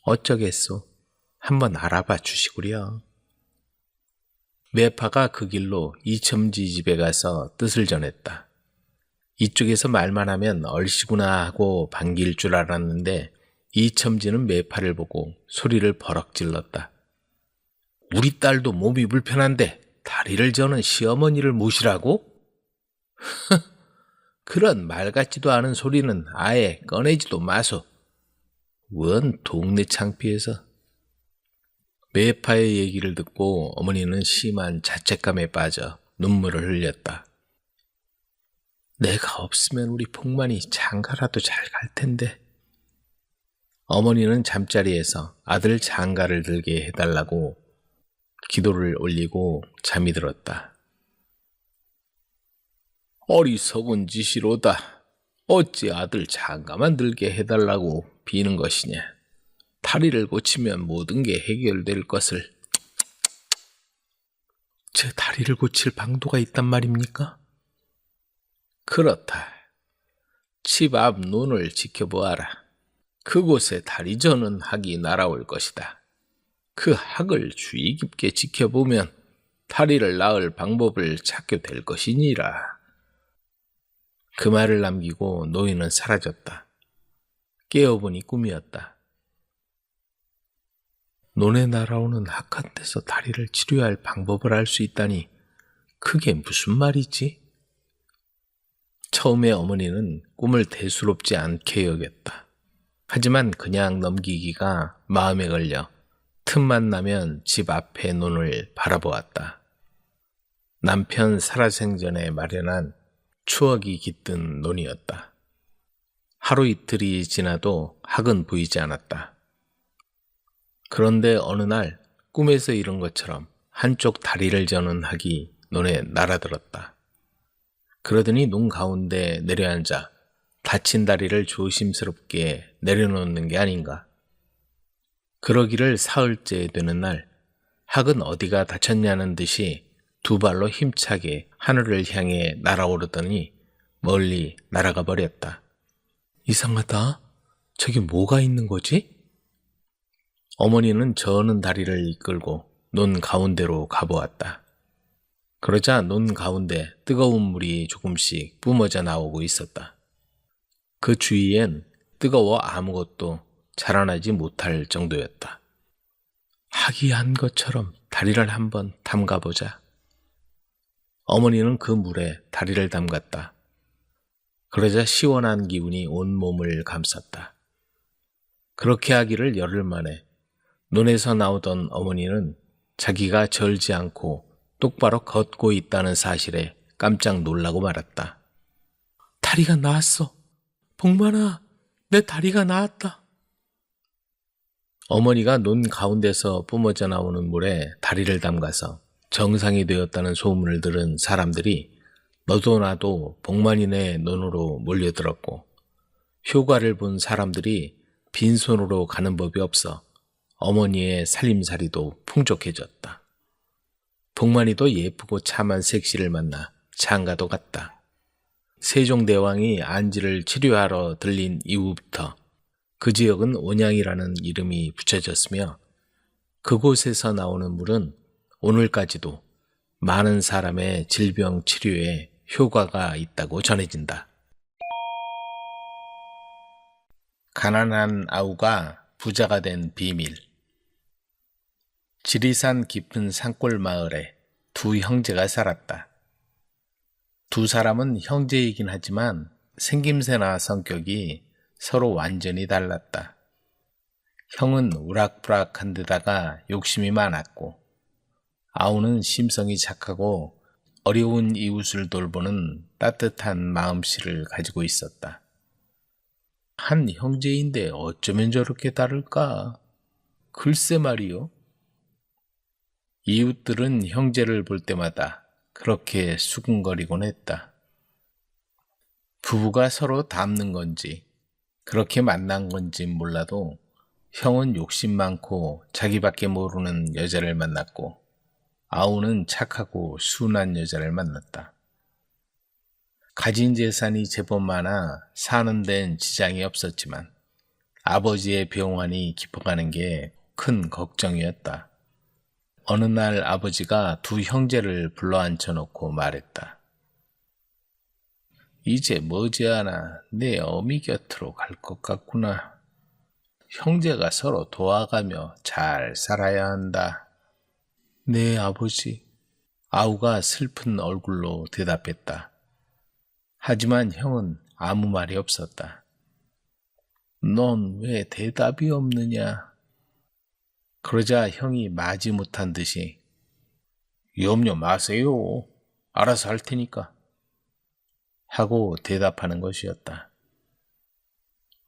어쩌겠소. 한번 알아봐 주시구려. 매파가 그 길로 이첨지 집에 가서 뜻을 전했다. 이쪽에서 말만 하면 얼씨구나 하고 반길 줄 알았는데 이첨지는 매파를 보고 소리를 버럭 질렀다. 우리 딸도 몸이 불편한데 다리를 저는 시어머니를 모시라고? 그런 말 같지도 않은 소리는 아예 꺼내지도 마소. 원 동네 창피해서. 매파의 얘기를 듣고 어머니는 심한 자책감에 빠져 눈물을 흘렸다. 내가 없으면 우리 복만이 장가라도 잘 갈 텐데. 어머니는 잠자리에서 아들 장가를 들게 해달라고 기도를 올리고 잠이 들었다. 어리석은 짓이로다. 어찌 아들 장가만 들게 해달라고 비는 것이냐. 다리를 고치면 모든 게 해결될 것을. 제 다리를 고칠 방도가 있단 말입니까? 그렇다. 집 앞 논을 지켜보아라. 그곳에 다리저는 학이 날아올 것이다. 그 학을 주의 깊게 지켜보면 다리를 낳을 방법을 찾게 될 것이니라. 그 말을 남기고 노인은 사라졌다. 깨어보니 꿈이었다. 논에 날아오는 학한테서 다리를 치료할 방법을 알 수 있다니 그게 무슨 말이지? 처음에 어머니는 꿈을 대수롭지 않게 여겼다. 하지만 그냥 넘기기가 마음에 걸려 틈만 나면 집 앞의 논을 바라보았다. 남편 살아생전에 마련한 추억이 깃든 논이었다. 하루 이틀이 지나도 학은 보이지 않았다. 그런데 어느 날 꿈에서 이룬 것처럼 한쪽 다리를 저는 학이 논에 날아들었다. 그러더니 논 가운데 내려앉아 다친 다리를 조심스럽게 내려놓는 게 아닌가. 그러기를 사흘째 되는 날 학은 어디가 다쳤냐는 듯이 두 발로 힘차게 하늘을 향해 날아오르더니 멀리 날아가 버렸다. 이상하다. 저기 뭐가 있는 거지? 어머니는 저는 다리를 이끌고 논 가운데로 가보았다. 그러자 논 가운데 뜨거운 물이 조금씩 뿜어져 나오고 있었다. 그 주위엔 뜨거워 아무것도 자라나지 못할 정도였다. 학이 한 것처럼 다리를 한번 담가보자. 어머니는 그 물에 다리를 담갔다. 그러자 시원한 기운이 온 몸을 감쌌다. 그렇게 하기를 열흘 만에 논에서 나오던 어머니는 자기가 절지 않고 똑바로 걷고 있다는 사실에 깜짝 놀라고 말았다. 다리가 나았어. 복만아, 내 다리가 나았다. 어머니가 논 가운데서 뿜어져 나오는 물에 다리를 담가서 정상이 되었다는 소문을 들은 사람들이 너도 나도 복만이네 논으로 몰려들었고 효과를 본 사람들이 빈손으로 가는 법이 없어 어머니의 살림살이도 풍족해졌다. 복만이도 예쁘고 참한 색시를 만나 장가도 갔다. 세종대왕이 안지를 치료하러 들린 이후부터 그 지역은 온양이라는 이름이 붙여졌으며 그곳에서 나오는 물은 오늘까지도 많은 사람의 질병 치료에 효과가 있다고 전해진다. 가난한 아우가 부자가 된 비밀. 지리산 깊은 산골 마을에 두 형제가 살았다. 두 사람은 형제이긴 하지만 생김새나 성격이 서로 완전히 달랐다. 형은 우락부락한 데다가 욕심이 많았고, 아우는 심성이 착하고 어려운 이웃을 돌보는 따뜻한 마음씨를 가지고 있었다. 한 형제인데 어쩌면 저렇게 다를까? 글쎄 말이요. 이웃들은 형제를 볼 때마다 그렇게 수군거리곤 했다. 부부가 서로 닮는 건지 그렇게 만난 건지 몰라도 형은 욕심 많고 자기밖에 모르는 여자를 만났고 아우는 착하고 순한 여자를 만났다. 가진 재산이 제법 많아 사는 데는 지장이 없었지만 아버지의 병환이 깊어가는 게 큰 걱정이었다. 어느 날 아버지가 두 형제를 불러앉혀놓고 말했다. 이제 머지않아 내 어미 곁으로 갈 것 같구나. 형제가 서로 도와가며 잘 살아야 한다. 네, 아버지. 아우가 슬픈 얼굴로 대답했다. 하지만 형은 아무 말이 없었다. 넌 왜 대답이 없느냐? 그러자 형이 마지못한 듯이 염려 마세요. 알아서 할 테니까. 하고 대답하는 것이었다.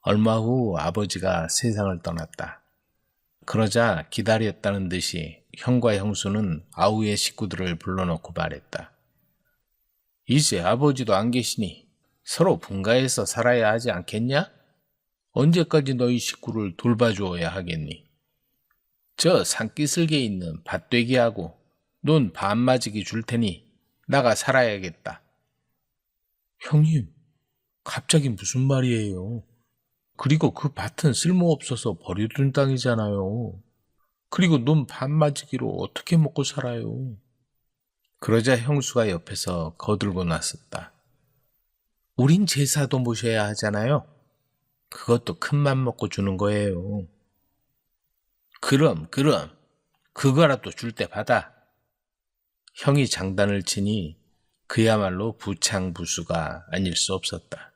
얼마 후 아버지가 세상을 떠났다. 그러자 기다렸다는 듯이 형과 형수는 아우의 식구들을 불러놓고 말했다. 이제 아버지도 안 계시니 서로 분가해서 살아야 하지 않겠냐? 언제까지 너희 식구를 돌봐주어야 하겠니? 저 산기슭에 있는 밭되기하고 논 반마지기 줄 테니 나가 살아야겠다. 형님, 갑자기 무슨 말이에요? 그리고 그 밭은 쓸모없어서 버려둔 땅이잖아요. 그리고 논 반마지기로 어떻게 먹고 살아요? 그러자 형수가 옆에서 거들고 나섰다. 우린 제사도 모셔야 하잖아요. 그것도 큰맘 먹고 주는 거예요. 그럼 그거라도 줄 때 받아. 형이 장단을 치니 그야말로 부창부수가 아닐 수 없었다.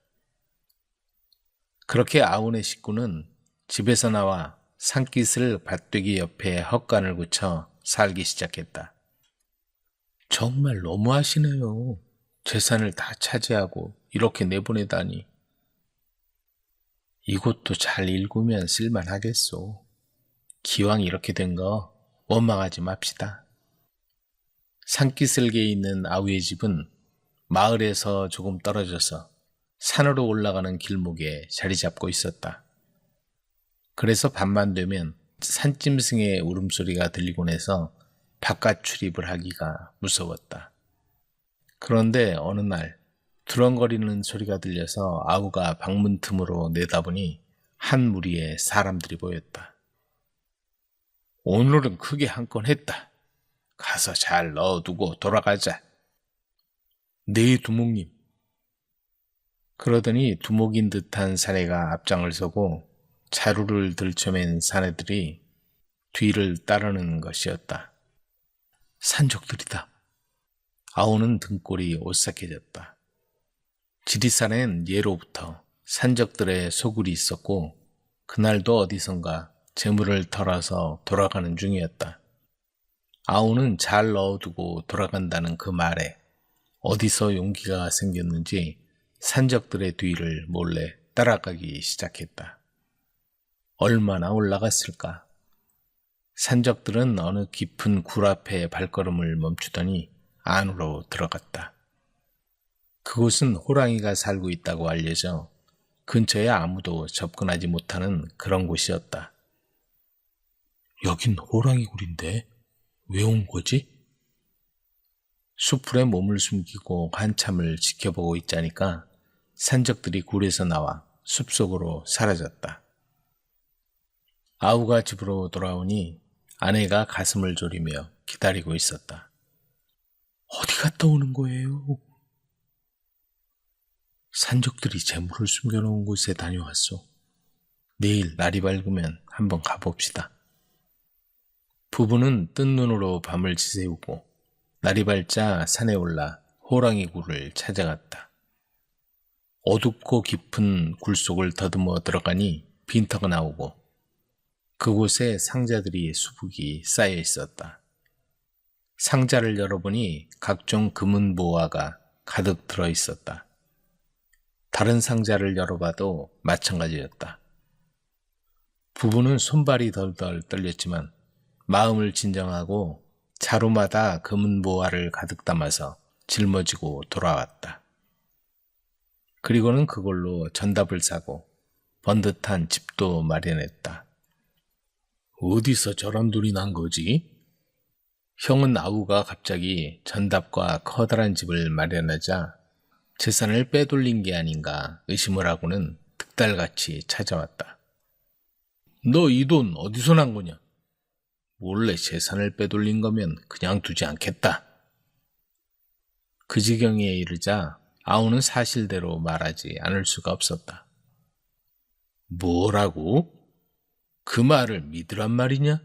그렇게 아우네 식구는 집에서 나와 산기슭 밭되기 옆에 헛간을 굳혀 살기 시작했다. 정말 너무하시네요. 재산을 다 차지하고 이렇게 내보내다니. 이것도 잘 읽으면 쓸만하겠소. 기왕 이렇게 된 거 원망하지 맙시다. 산기슭에 있는 아우의 집은 마을에서 조금 떨어져서 산으로 올라가는 길목에 자리 잡고 있었다. 그래서 밤만 되면 산짐승의 울음소리가 들리곤 해서 바깥 출입을 하기가 무서웠다. 그런데 어느 날 두렁거리는 소리가 들려서 아우가 방문 틈으로 내다보니 한 무리의 사람들이 보였다. 오늘은 크게 한 건 했다. 가서 잘 넣어두고 돌아가자. 네, 두목님. 그러더니 두목인 듯한 사내가 앞장을 서고 자루를 들쳐맨 사내들이 뒤를 따르는 것이었다. 산적들이다. 아우는 등골이 오싹해졌다. 지리산엔 예로부터 산적들의 소굴이 있었고 그날도 어디선가 재물을 털어서 돌아가는 중이었다. 아우는 잘 넣어두고 돌아간다는 그 말에 어디서 용기가 생겼는지 산적들의 뒤를 몰래 따라가기 시작했다. 얼마나 올라갔을까? 산적들은 어느 깊은 굴 앞에 발걸음을 멈추더니 안으로 들어갔다. 그곳은 호랑이가 살고 있다고 알려져 근처에 아무도 접근하지 못하는 그런 곳이었다. 여긴 호랑이 굴인데 왜 온 거지? 수풀에 몸을 숨기고 한참을 지켜보고 있자니까 산적들이 굴에서 나와 숲속으로 사라졌다. 아우가 집으로 돌아오니 아내가 가슴을 졸이며 기다리고 있었다. 어디 갔다 오는 거예요? 산적들이 재물을 숨겨놓은 곳에 다녀왔소. 내일 날이 밝으면 한번 가봅시다. 부부는 뜬 눈으로 밤을 지새우고 날이 밝자 산에 올라 호랑이 굴을 찾아갔다. 어둡고 깊은 굴속을 더듬어 들어가니 빈터가 나오고 그곳에 상자들이 수북이 쌓여 있었다. 상자를 열어보니 각종 금은 보화가 가득 들어 있었다. 다른 상자를 열어봐도 마찬가지였다. 부부는 손발이 덜덜 떨렸지만 마음을 진정하고 자루마다 금은 보화를 가득 담아서 짊어지고 돌아왔다. 그리고는 그걸로 전답을 사고 번듯한 집도 마련했다. 어디서 저런 돈이 난 거지? 형은 아우가 갑자기 전답과 커다란 집을 마련하자 재산을 빼돌린 게 아닌가 의심을 하고는 득달같이 찾아왔다. 너 이 돈 어디서 난 거냐? 몰래 재산을 빼돌린 거면 그냥 두지 않겠다. 그 지경에 이르자 아우는 사실대로 말하지 않을 수가 없었다. 뭐라고? 그 말을 믿으란 말이냐?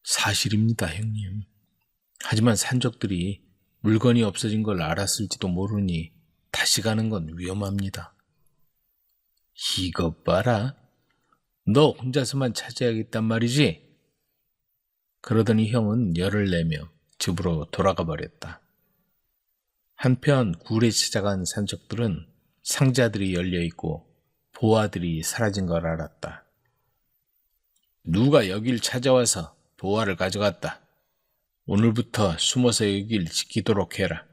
사실입니다, 형님. 하지만 산적들이 물건이 없어진 걸 알았을지도 모르니 다시 가는 건 위험합니다. 이것 봐라. 너 혼자서만 찾아야겠단 말이지? 그러더니 형은 열을 내며 집으로 돌아가 버렸다. 한편 굴에 찾아간 산적들은 상자들이 열려있고 보화들이 사라진 걸 알았다. 누가 여길 찾아와서 보화를 가져갔다. 오늘부터 숨어서 여길 지키도록 해라.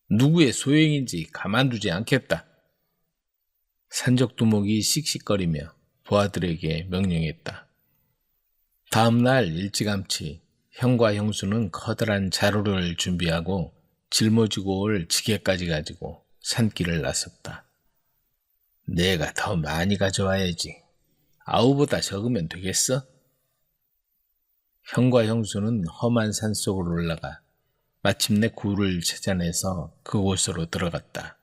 누구의 소행인지 가만두지 않겠다. 산적두목이 씩씩거리며 부하들에게 명령했다. 다음 날 일찌감치 형과 형수는 커다란 자루를 준비하고 짊어지고 올 지게까지 가지고 산길을 나섰다. 내가 더 많이 가져와야지. 아우보다 적으면 되겠어? 형과 형수는 험한 산속으로 올라가 마침내 굴을 찾아내서 그곳으로 들어갔다.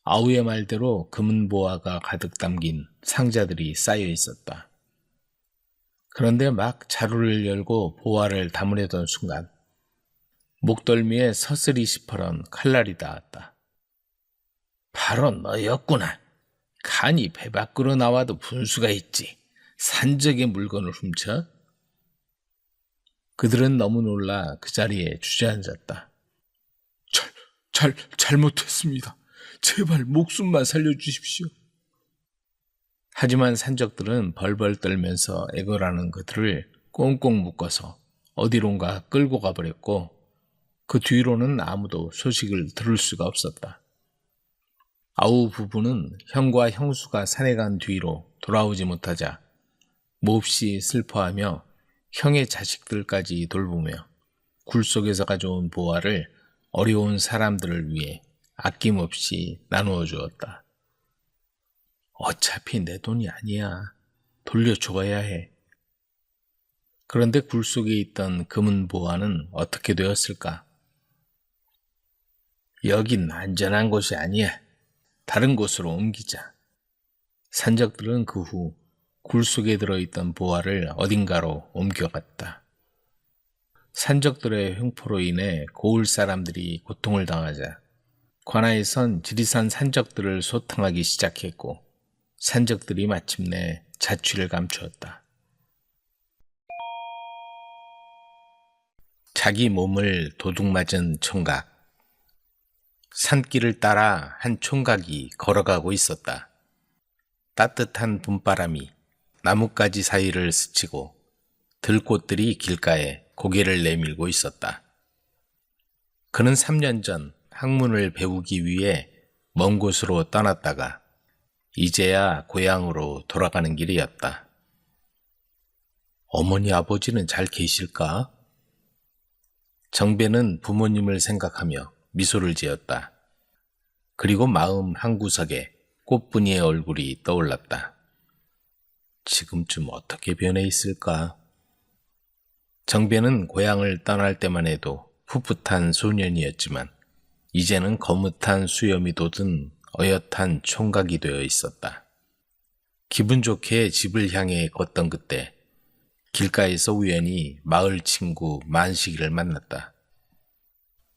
아우의 말대로 금은 보화가 가득 담긴 상자들이 쌓여 있었다. 그런데 막 자루를 열고 보화를 담으려던 순간 목덜미에 서슬이 시퍼런 칼날이 닿았다. 바로 너였구나. 간이 배 밖으로 나와도 분수가 있지. 산적의 물건을 훔쳐? 그들은 너무 놀라 그 자리에 주저앉았다. 잘못했습니다. 제발 목숨만 살려주십시오. 하지만 산적들은 벌벌 떨면서 애걸하는 그들을 꽁꽁 묶어서 어디론가 끌고 가버렸고 그 뒤로는 아무도 소식을 들을 수가 없었다. 아우 부부는 형과 형수가 산에 간 뒤로 돌아오지 못하자 몹시 슬퍼하며 형의 자식들까지 돌보며 굴 속에서 가져온 보화를 어려운 사람들을 위해 아낌없이 나누어 주었다. 어차피 내 돈이 아니야. 돌려줘야 해. 그런데 굴 속에 있던 금은 보화는 어떻게 되었을까? 여긴 안전한 곳이 아니야. 다른 곳으로 옮기자. 산적들은 그 후 굴 속에 들어있던 보화를 어딘가로 옮겨갔다. 산적들의 횡포로 인해 고을 사람들이 고통을 당하자 관아에선 지리산 산적들을 소탕하기 시작했고 산적들이 마침내 자취를 감추었다. 자기 몸을 도둑맞은 총각. 산길을 따라 한 총각이 걸어가고 있었다. 따뜻한 봄바람이 나뭇가지 사이를 스치고 들꽃들이 길가에 고개를 내밀고 있었다. 그는 3년 전 학문을 배우기 위해 먼 곳으로 떠났다가 이제야 고향으로 돌아가는 길이었다. 어머니 아버지는 잘 계실까? 정배는 부모님을 생각하며 미소를 지었다. 그리고 마음 한구석에 꽃분이의 얼굴이 떠올랐다. 지금쯤 어떻게 변해 있을까? 정배는 고향을 떠날 때만 해도 풋풋한 소년이었지만 이제는 거뭇한 수염이 돋은 어엿한 총각이 되어 있었다. 기분 좋게 집을 향해 걷던 그때 길가에서 우연히 마을 친구 만식이를 만났다.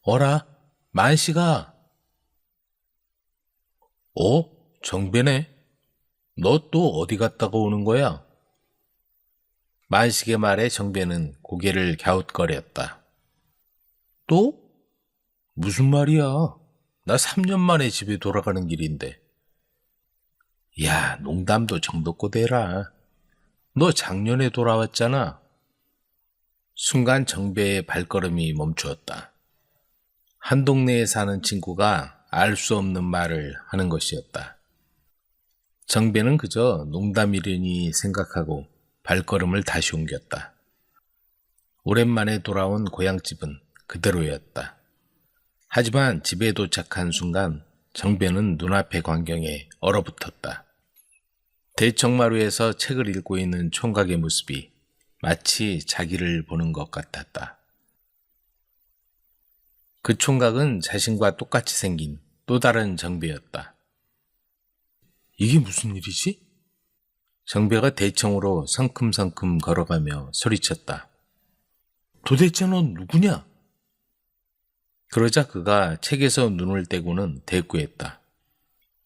어라, 만식아. 정배네? 너 또 어디 갔다가 오는 거야? 만식의 말에 정배는 고개를 갸웃거렸다. 또? 무슨 말이야? 나 3년 만에 집에 돌아가는 길인데. 야, 농담도 정도껏 해라. 너 작년에 돌아왔잖아. 순간 정배의 발걸음이 멈추었다. 한 동네에 사는 친구가 알 수 없는 말을 하는 것이었다. 정배는 그저 농담이려니 생각하고 발걸음을 다시 옮겼다. 오랜만에 돌아온 고향집은 그대로였다. 하지만 집에 도착한 순간 정배는 눈앞의 광경에 얼어붙었다. 대청마루에서 책을 읽고 있는 총각의 모습이 마치 자기를 보는 것 같았다. 그 총각은 자신과 똑같이 생긴 또 다른 정배였다. 이게 무슨 일이지? 정배가 대청으로 성큼성큼 걸어가며 소리쳤다. 도대체 넌 누구냐? 그러자 그가 책에서 눈을 떼고는 대꾸했다.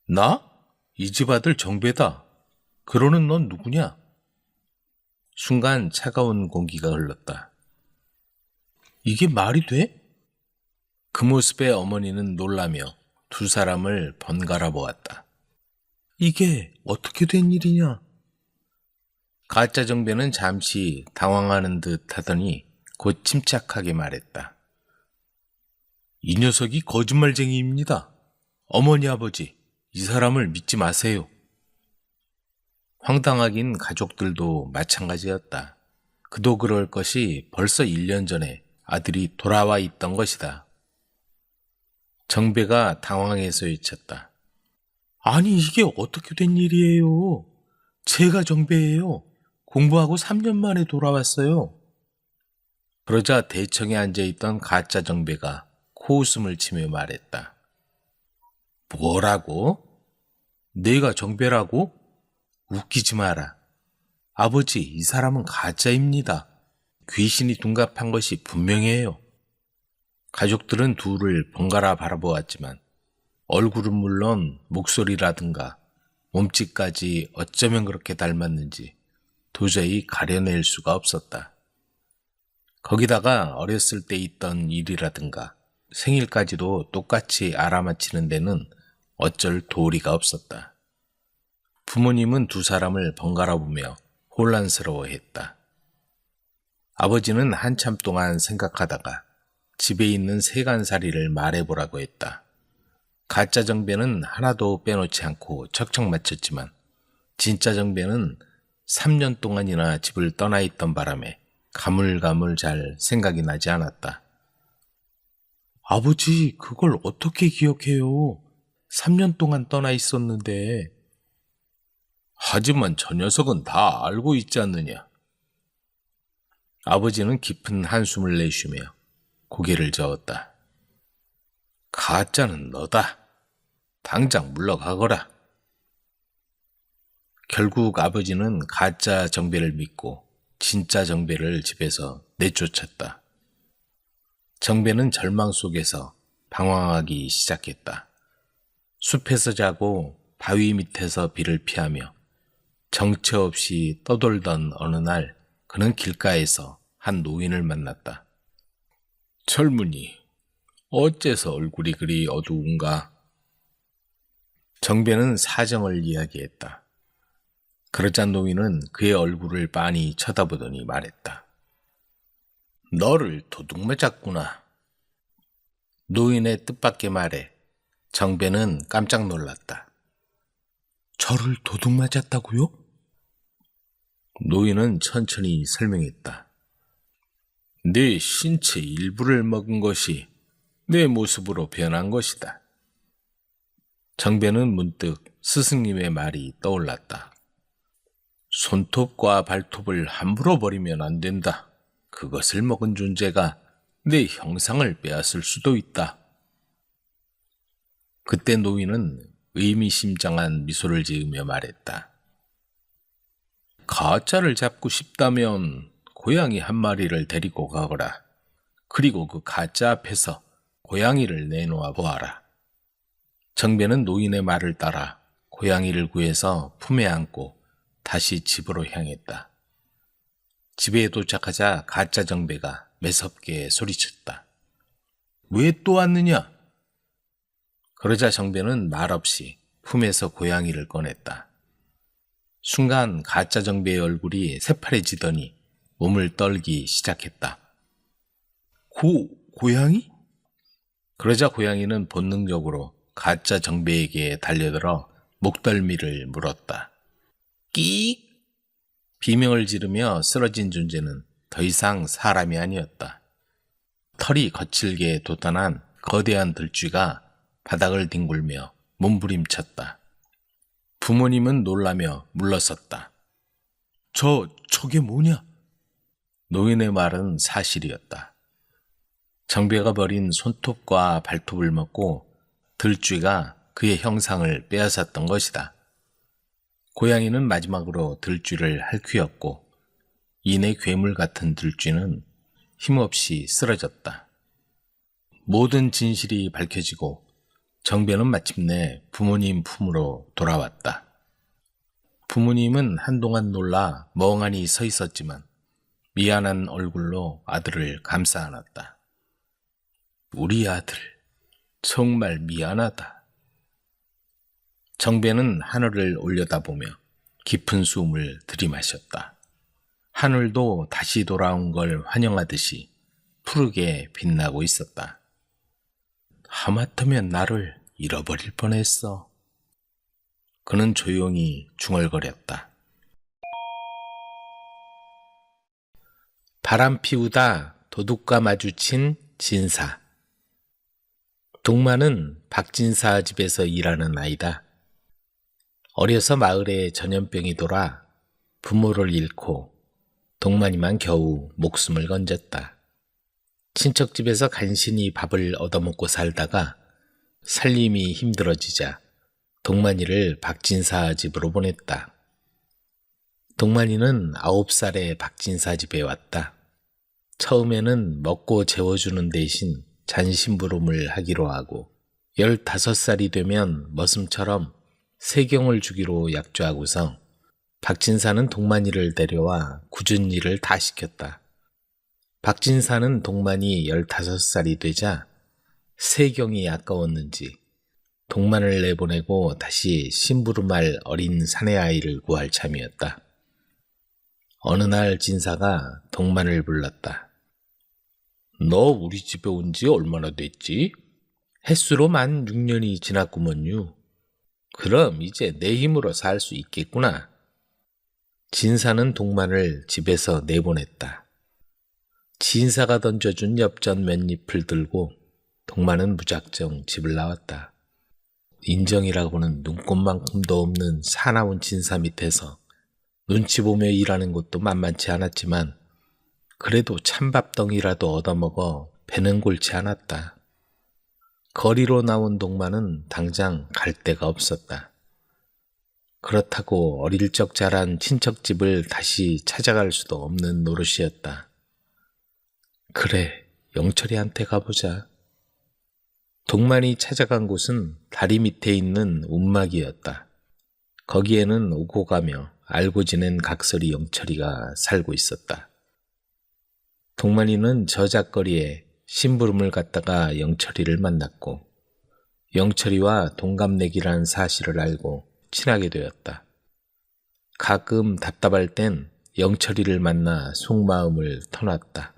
나? 이 집 아들 정배다. 그러는 넌 누구냐? 순간 차가운 공기가 흘렀다. 이게 말이 돼? 그 모습에 어머니는 놀라며 두 사람을 번갈아 보았다. 이게 어떻게 된 일이냐? 가짜 정배는 잠시 당황하는 듯 하더니 곧 침착하게 말했다. 이 녀석이 거짓말쟁이입니다. 어머니 아버지, 이 사람을 믿지 마세요. 황당하긴 가족들도 마찬가지였다. 그도 그럴 것이 벌써 1년 전에 아들이 돌아와 있던 것이다. 정배가 당황해서 외쳤다. 아니 이게 어떻게 된 일이에요? 제가 정배예요. 공부하고 3년 만에 돌아왔어요. 그러자 대청에 앉아있던 가짜 정배가 코웃음을 치며 말했다. 뭐라고? 내가 정배라고? 웃기지 마라. 아버지, 이 사람은 가짜입니다. 귀신이 둔갑한 것이 분명해요. 가족들은 둘을 번갈아 바라보았지만 얼굴은 물론 목소리라든가 몸짓까지 어쩌면 그렇게 닮았는지 도저히 가려낼 수가 없었다. 거기다가 어렸을 때 있던 일이라든가 생일까지도 똑같이 알아맞히는 데는 어쩔 도리가 없었다. 부모님은 두 사람을 번갈아 보며 혼란스러워했다. 아버지는 한참 동안 생각하다가 집에 있는 세간살이를 말해보라고 했다. 가짜 정배는 하나도 빼놓지 않고 척척 맞췄지만 진짜 정배는 3년 동안이나 집을 떠나 있던 바람에 가물가물 잘 생각이 나지 않았다. 아버지, 그걸 어떻게 기억해요? 3년 동안 떠나 있었는데. 하지만 저 녀석은 다 알고 있지 않느냐. 아버지는 깊은 한숨을 내쉬며 고개를 저었다. 가짜는 너다. 당장 물러가거라. 결국 아버지는 가짜 정배를 믿고 진짜 정배를 집에서 내쫓았다. 정배는 절망 속에서 방황하기 시작했다. 숲에서 자고 바위 밑에서 비를 피하며 정처 없이 떠돌던 어느 날 그는 길가에서 한 노인을 만났다. 젊은이, 어째서 얼굴이 그리 어두운가? 정배는 사정을 이야기했다. 그러자 노인은 그의 얼굴을 빤히 쳐다보더니 말했다. 너를 도둑 맞았구나. 노인의 뜻밖의 말에 정배는 깜짝 놀랐다. 저를 도둑 맞았다고요? 노인은 천천히 설명했다. 내 신체 일부를 먹은 것이 내 모습으로 변한 것이다. 정배는 문득 스승님의 말이 떠올랐다. 손톱과 발톱을 함부로 버리면 안 된다. 그것을 먹은 존재가 내 형상을 빼앗을 수도 있다. 그때 노인은 의미심장한 미소를 지으며 말했다. 가짜를 잡고 싶다면 고양이 한 마리를 데리고 가거라. 그리고 그 가짜 앞에서 고양이를 내놓아 보아라. 정배는 노인의 말을 따라 고양이를 구해서 품에 안고 다시 집으로 향했다. 집에 도착하자 가짜 정배가 매섭게 소리쳤다. 왜 또 왔느냐? 그러자 정배는 말없이 품에서 고양이를 꺼냈다. 순간 가짜 정배의 얼굴이 새파래지더니 몸을 떨기 시작했다. 고양이? 그러자 고양이는 본능적으로 가짜 정배에게 달려들어 목덜미를 물었다. 끼익! 비명을 지르며 쓰러진 존재는 더 이상 사람이 아니었다. 털이 거칠게 돋아난 거대한 들쥐가 바닥을 뒹굴며 몸부림쳤다. 부모님은 놀라며 물러섰다. 저게 뭐냐? 노인의 말은 사실이었다. 정배가 버린 손톱과 발톱을 먹고 들쥐가 그의 형상을 빼앗았던 것이다. 고양이는 마지막으로 들쥐를 핥히었고 이내 괴물 같은 들쥐는 힘없이 쓰러졌다. 모든 진실이 밝혀지고 정배는 마침내 부모님 품으로 돌아왔다. 부모님은 한동안 놀라 멍하니 서 있었지만 미안한 얼굴로 아들을 감싸 안았다. 우리 아들, 정말 미안하다. 정배는 하늘을 올려다보며 깊은 숨을 들이마셨다. 하늘도 다시 돌아온 걸 환영하듯이 푸르게 빛나고 있었다. 하마터면 나를 잃어버릴 뻔했어. 그는 조용히 중얼거렸다. 바람 피우다 도둑과 마주친 진사. 동만은 박진사 집에서 일하는 아이다. 어려서 마을에 전염병이 돌아 부모를 잃고 동만이만 겨우 목숨을 건졌다. 친척 집에서 간신히 밥을 얻어먹고 살다가 살림이 힘들어지자 동만이를 박진사 집으로 보냈다. 동만이는 9살에 박진사 집에 왔다. 처음에는 먹고 재워주는 대신 잔심부름을 하기로 하고 15살이 되면 머슴처럼 세경을 주기로 약조하고서 박진사는 동만이를 데려와 굳은 일을 다 시켰다. 박진사는 동만이 15살이 되자 세경이 아까웠는지 동만을 내보내고 다시 심부름할 어린 사내아이를 구할 참이었다. 어느 날 진사가 동만을 불렀다. 너 우리 집에 온 지 얼마나 됐지? 햇수로 만 6년이 지났구먼요. 그럼 이제 내 힘으로 살 수 있겠구나. 진사는 동만을 집에서 내보냈다. 진사가 던져준 엽전 몇 잎을 들고 동만은 무작정 집을 나왔다. 인정이라고는 눈꼽만큼도 없는 사나운 진사 밑에서 눈치 보며 일하는 것도 만만치 않았지만 그래도 찬밥덩이라도 얻어먹어 배는 골치 않았다. 거리로 나온 동만은 당장 갈 데가 없었다. 그렇다고 어릴 적 자란 친척집을 다시 찾아갈 수도 없는 노릇이었다. 그래, 영철이한테 가보자. 동만이 찾아간 곳은 다리 밑에 있는 움막이었다. 거기에는 오고 가며 알고 지낸 각설이 영철이가 살고 있었다. 동만이는 저작거리에 심부름을 갔다가 영철이를 만났고 영철이와 동갑내기라는 사실을 알고 친하게 되었다. 가끔 답답할 땐 영철이를 만나 속마음을 터놨다.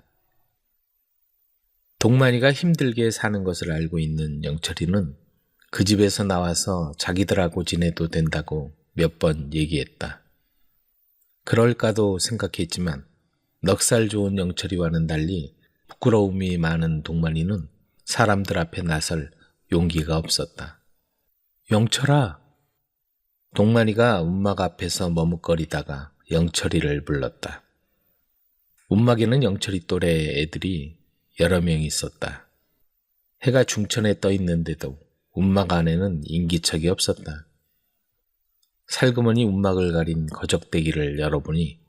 동만이가 힘들게 사는 것을 알고 있는 영철이는 그 집에서 나와서 자기들하고 지내도 된다고 몇 번 얘기했다. 그럴까도 생각했지만 넉살 좋은 영철이와는 달리 부끄러움이 많은 동만이는 사람들 앞에 나설 용기가 없었다. 영철아! 동만이가 움막 앞에서 머뭇거리다가 영철이를 불렀다. 움막에는 영철이 또래 애들이 여러 명 있었다. 해가 중천에 떠 있는데도 움막 안에는 인기척이 없었다. 살그머니 움막을 가린 거적대기를 열어보니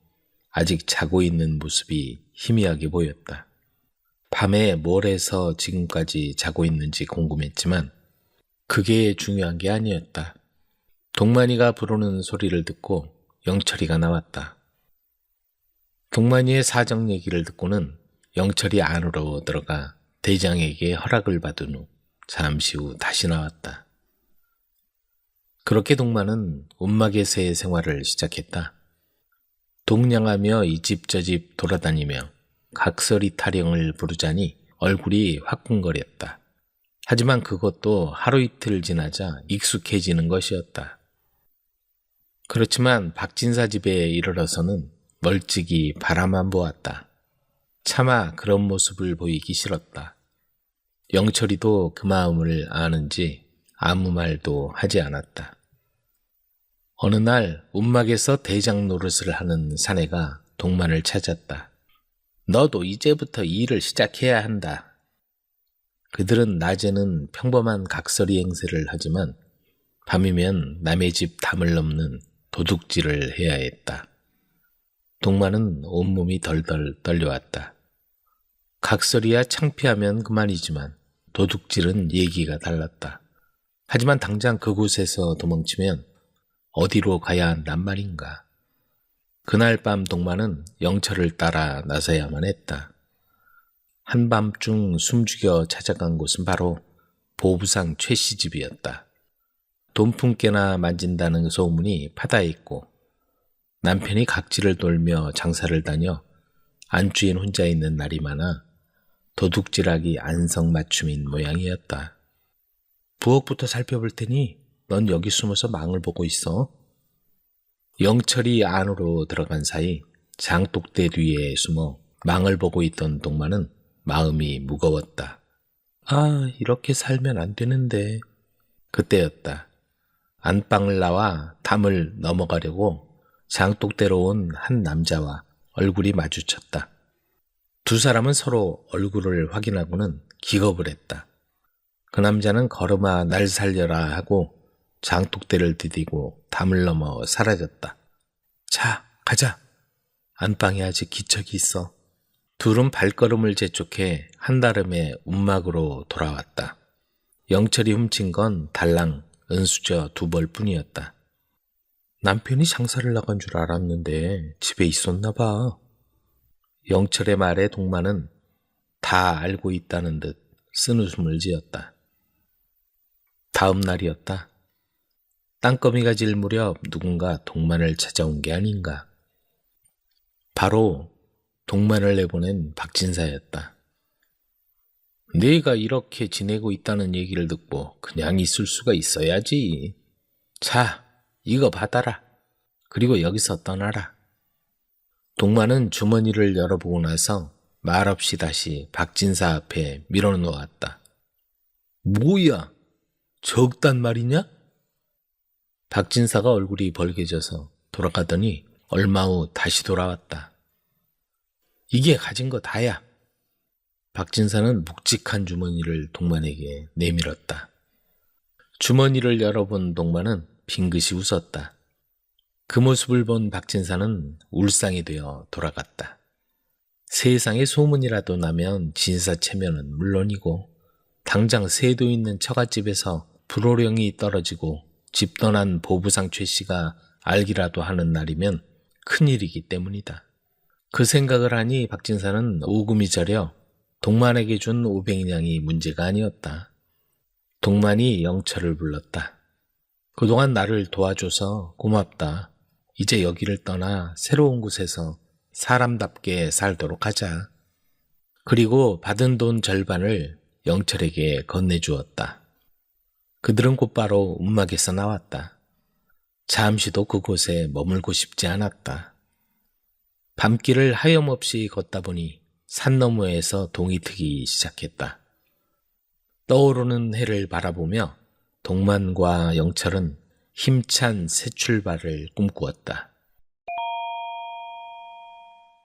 아직 자고 있는 모습이 희미하게 보였다. 밤에 뭘 해서 지금까지 자고 있는지 궁금했지만 그게 중요한 게 아니었다. 동만이가 부르는 소리를 듣고 영철이가 나왔다. 동만이의 사정 얘기를 듣고는 영철이 안으로 들어가 대장에게 허락을 받은 후 잠시 후 다시 나왔다. 그렇게 동만은 움막에서의 생활을 시작했다. 동냥하며 이 집 저 집 돌아다니며 각설이 타령을 부르자니 얼굴이 화끈거렸다. 하지만 그것도 하루 이틀 지나자 익숙해지는 것이었다. 그렇지만 박진사 집에 이르러서는 멀찍이 바라만 보았다. 차마 그런 모습을 보이기 싫었다. 영철이도 그 마음을 아는지 아무 말도 하지 않았다. 어느 날 움막에서 대장 노릇을 하는 사내가 동만을 찾았다. 너도 이제부터 일을 시작해야 한다. 그들은 낮에는 평범한 각설이 행세를 하지만 밤이면 남의 집 담을 넘는 도둑질을 해야 했다. 동만은 온몸이 덜덜 떨려왔다. 각설이야 창피하면 그만이지만 도둑질은 얘기가 달랐다. 하지만 당장 그곳에서 도망치면 어디로 가야 한단 말인가. 그날 밤 동만은 영철을 따라 나서야만 했다. 한밤중 숨죽여 찾아간 곳은 바로 보부상 최씨 집이었다. 돈푼깨나 만진다는 소문이 파다했고 남편이 각지를 돌며 장사를 다녀 안주인 혼자 있는 날이 많아 도둑질하기 안성맞춤인 모양이었다. 부엌부터 살펴볼 테니 넌 여기 숨어서 망을 보고 있어. 영철이 안으로 들어간 사이 장독대 뒤에 숨어 망을 보고 있던 동만은 마음이 무거웠다. 아, 이렇게 살면 안 되는데. 그때였다. 안방을 나와 담을 넘어가려고 장독대로 온 한 남자와 얼굴이 마주쳤다. 두 사람은 서로 얼굴을 확인하고는 기겁을 했다. 그 남자는 걸음아 날 살려라 하고 장독대를 디디고 담을 넘어 사라졌다. 자, 가자. 안방에 아직 기척이 있어. 둘은 발걸음을 재촉해 한달음에 움막으로 돌아왔다. 영철이 훔친 건 달랑 은수저 2벌 뿐이었다. 남편이 장사를 나간 줄 알았는데 집에 있었나 봐. 영철의 말에 동만은 다 알고 있다는 듯 쓴웃음을 지었다. 다음 날이었다. 땅거미가 질 무렵 누군가 동만을 찾아온 게 아닌가. 바로 동만을 내보낸 박진사였다. 네가 이렇게 지내고 있다는 얘기를 듣고 그냥 있을 수가 있어야지. 자, 이거 받아라. 그리고 여기서 떠나라. 동만은 주머니를 열어보고 나서 말없이 다시 박진사 앞에 밀어놓았다. 뭐야? 적단 말이냐? 박진사가 얼굴이 벌개져서 돌아가더니 얼마 후 다시 돌아왔다. 이게 가진 거 다야. 박진사는 묵직한 주머니를 동만에게 내밀었다. 주머니를 열어본 동만은 빙긋이 웃었다. 그 모습을 본 박진사는 울상이 되어 돌아갔다. 세상에 소문이라도 나면 진사체면은 물론이고 당장 새도 있는 처갓집에서 불호령이 떨어지고 집 떠난 보부상 최씨가 알기라도 하는 날이면 큰일이기 때문이다. 그 생각을 하니 박진사는 오금이 저려 동만에게 준 500냥이 문제가 아니었다. 동만이 영철을 불렀다. 그동안 나를 도와줘서 고맙다. 이제 여기를 떠나 새로운 곳에서 사람답게 살도록 하자. 그리고 받은 돈 절반을 영철에게 건네주었다. 그들은 곧바로 움막에서 나왔다. 잠시도 그곳에 머물고 싶지 않았다. 밤길을 하염없이 걷다 보니 산 너머에서 동이 트기 시작했다. 떠오르는 해를 바라보며 동만과 영철은 힘찬 새 출발을 꿈꾸었다.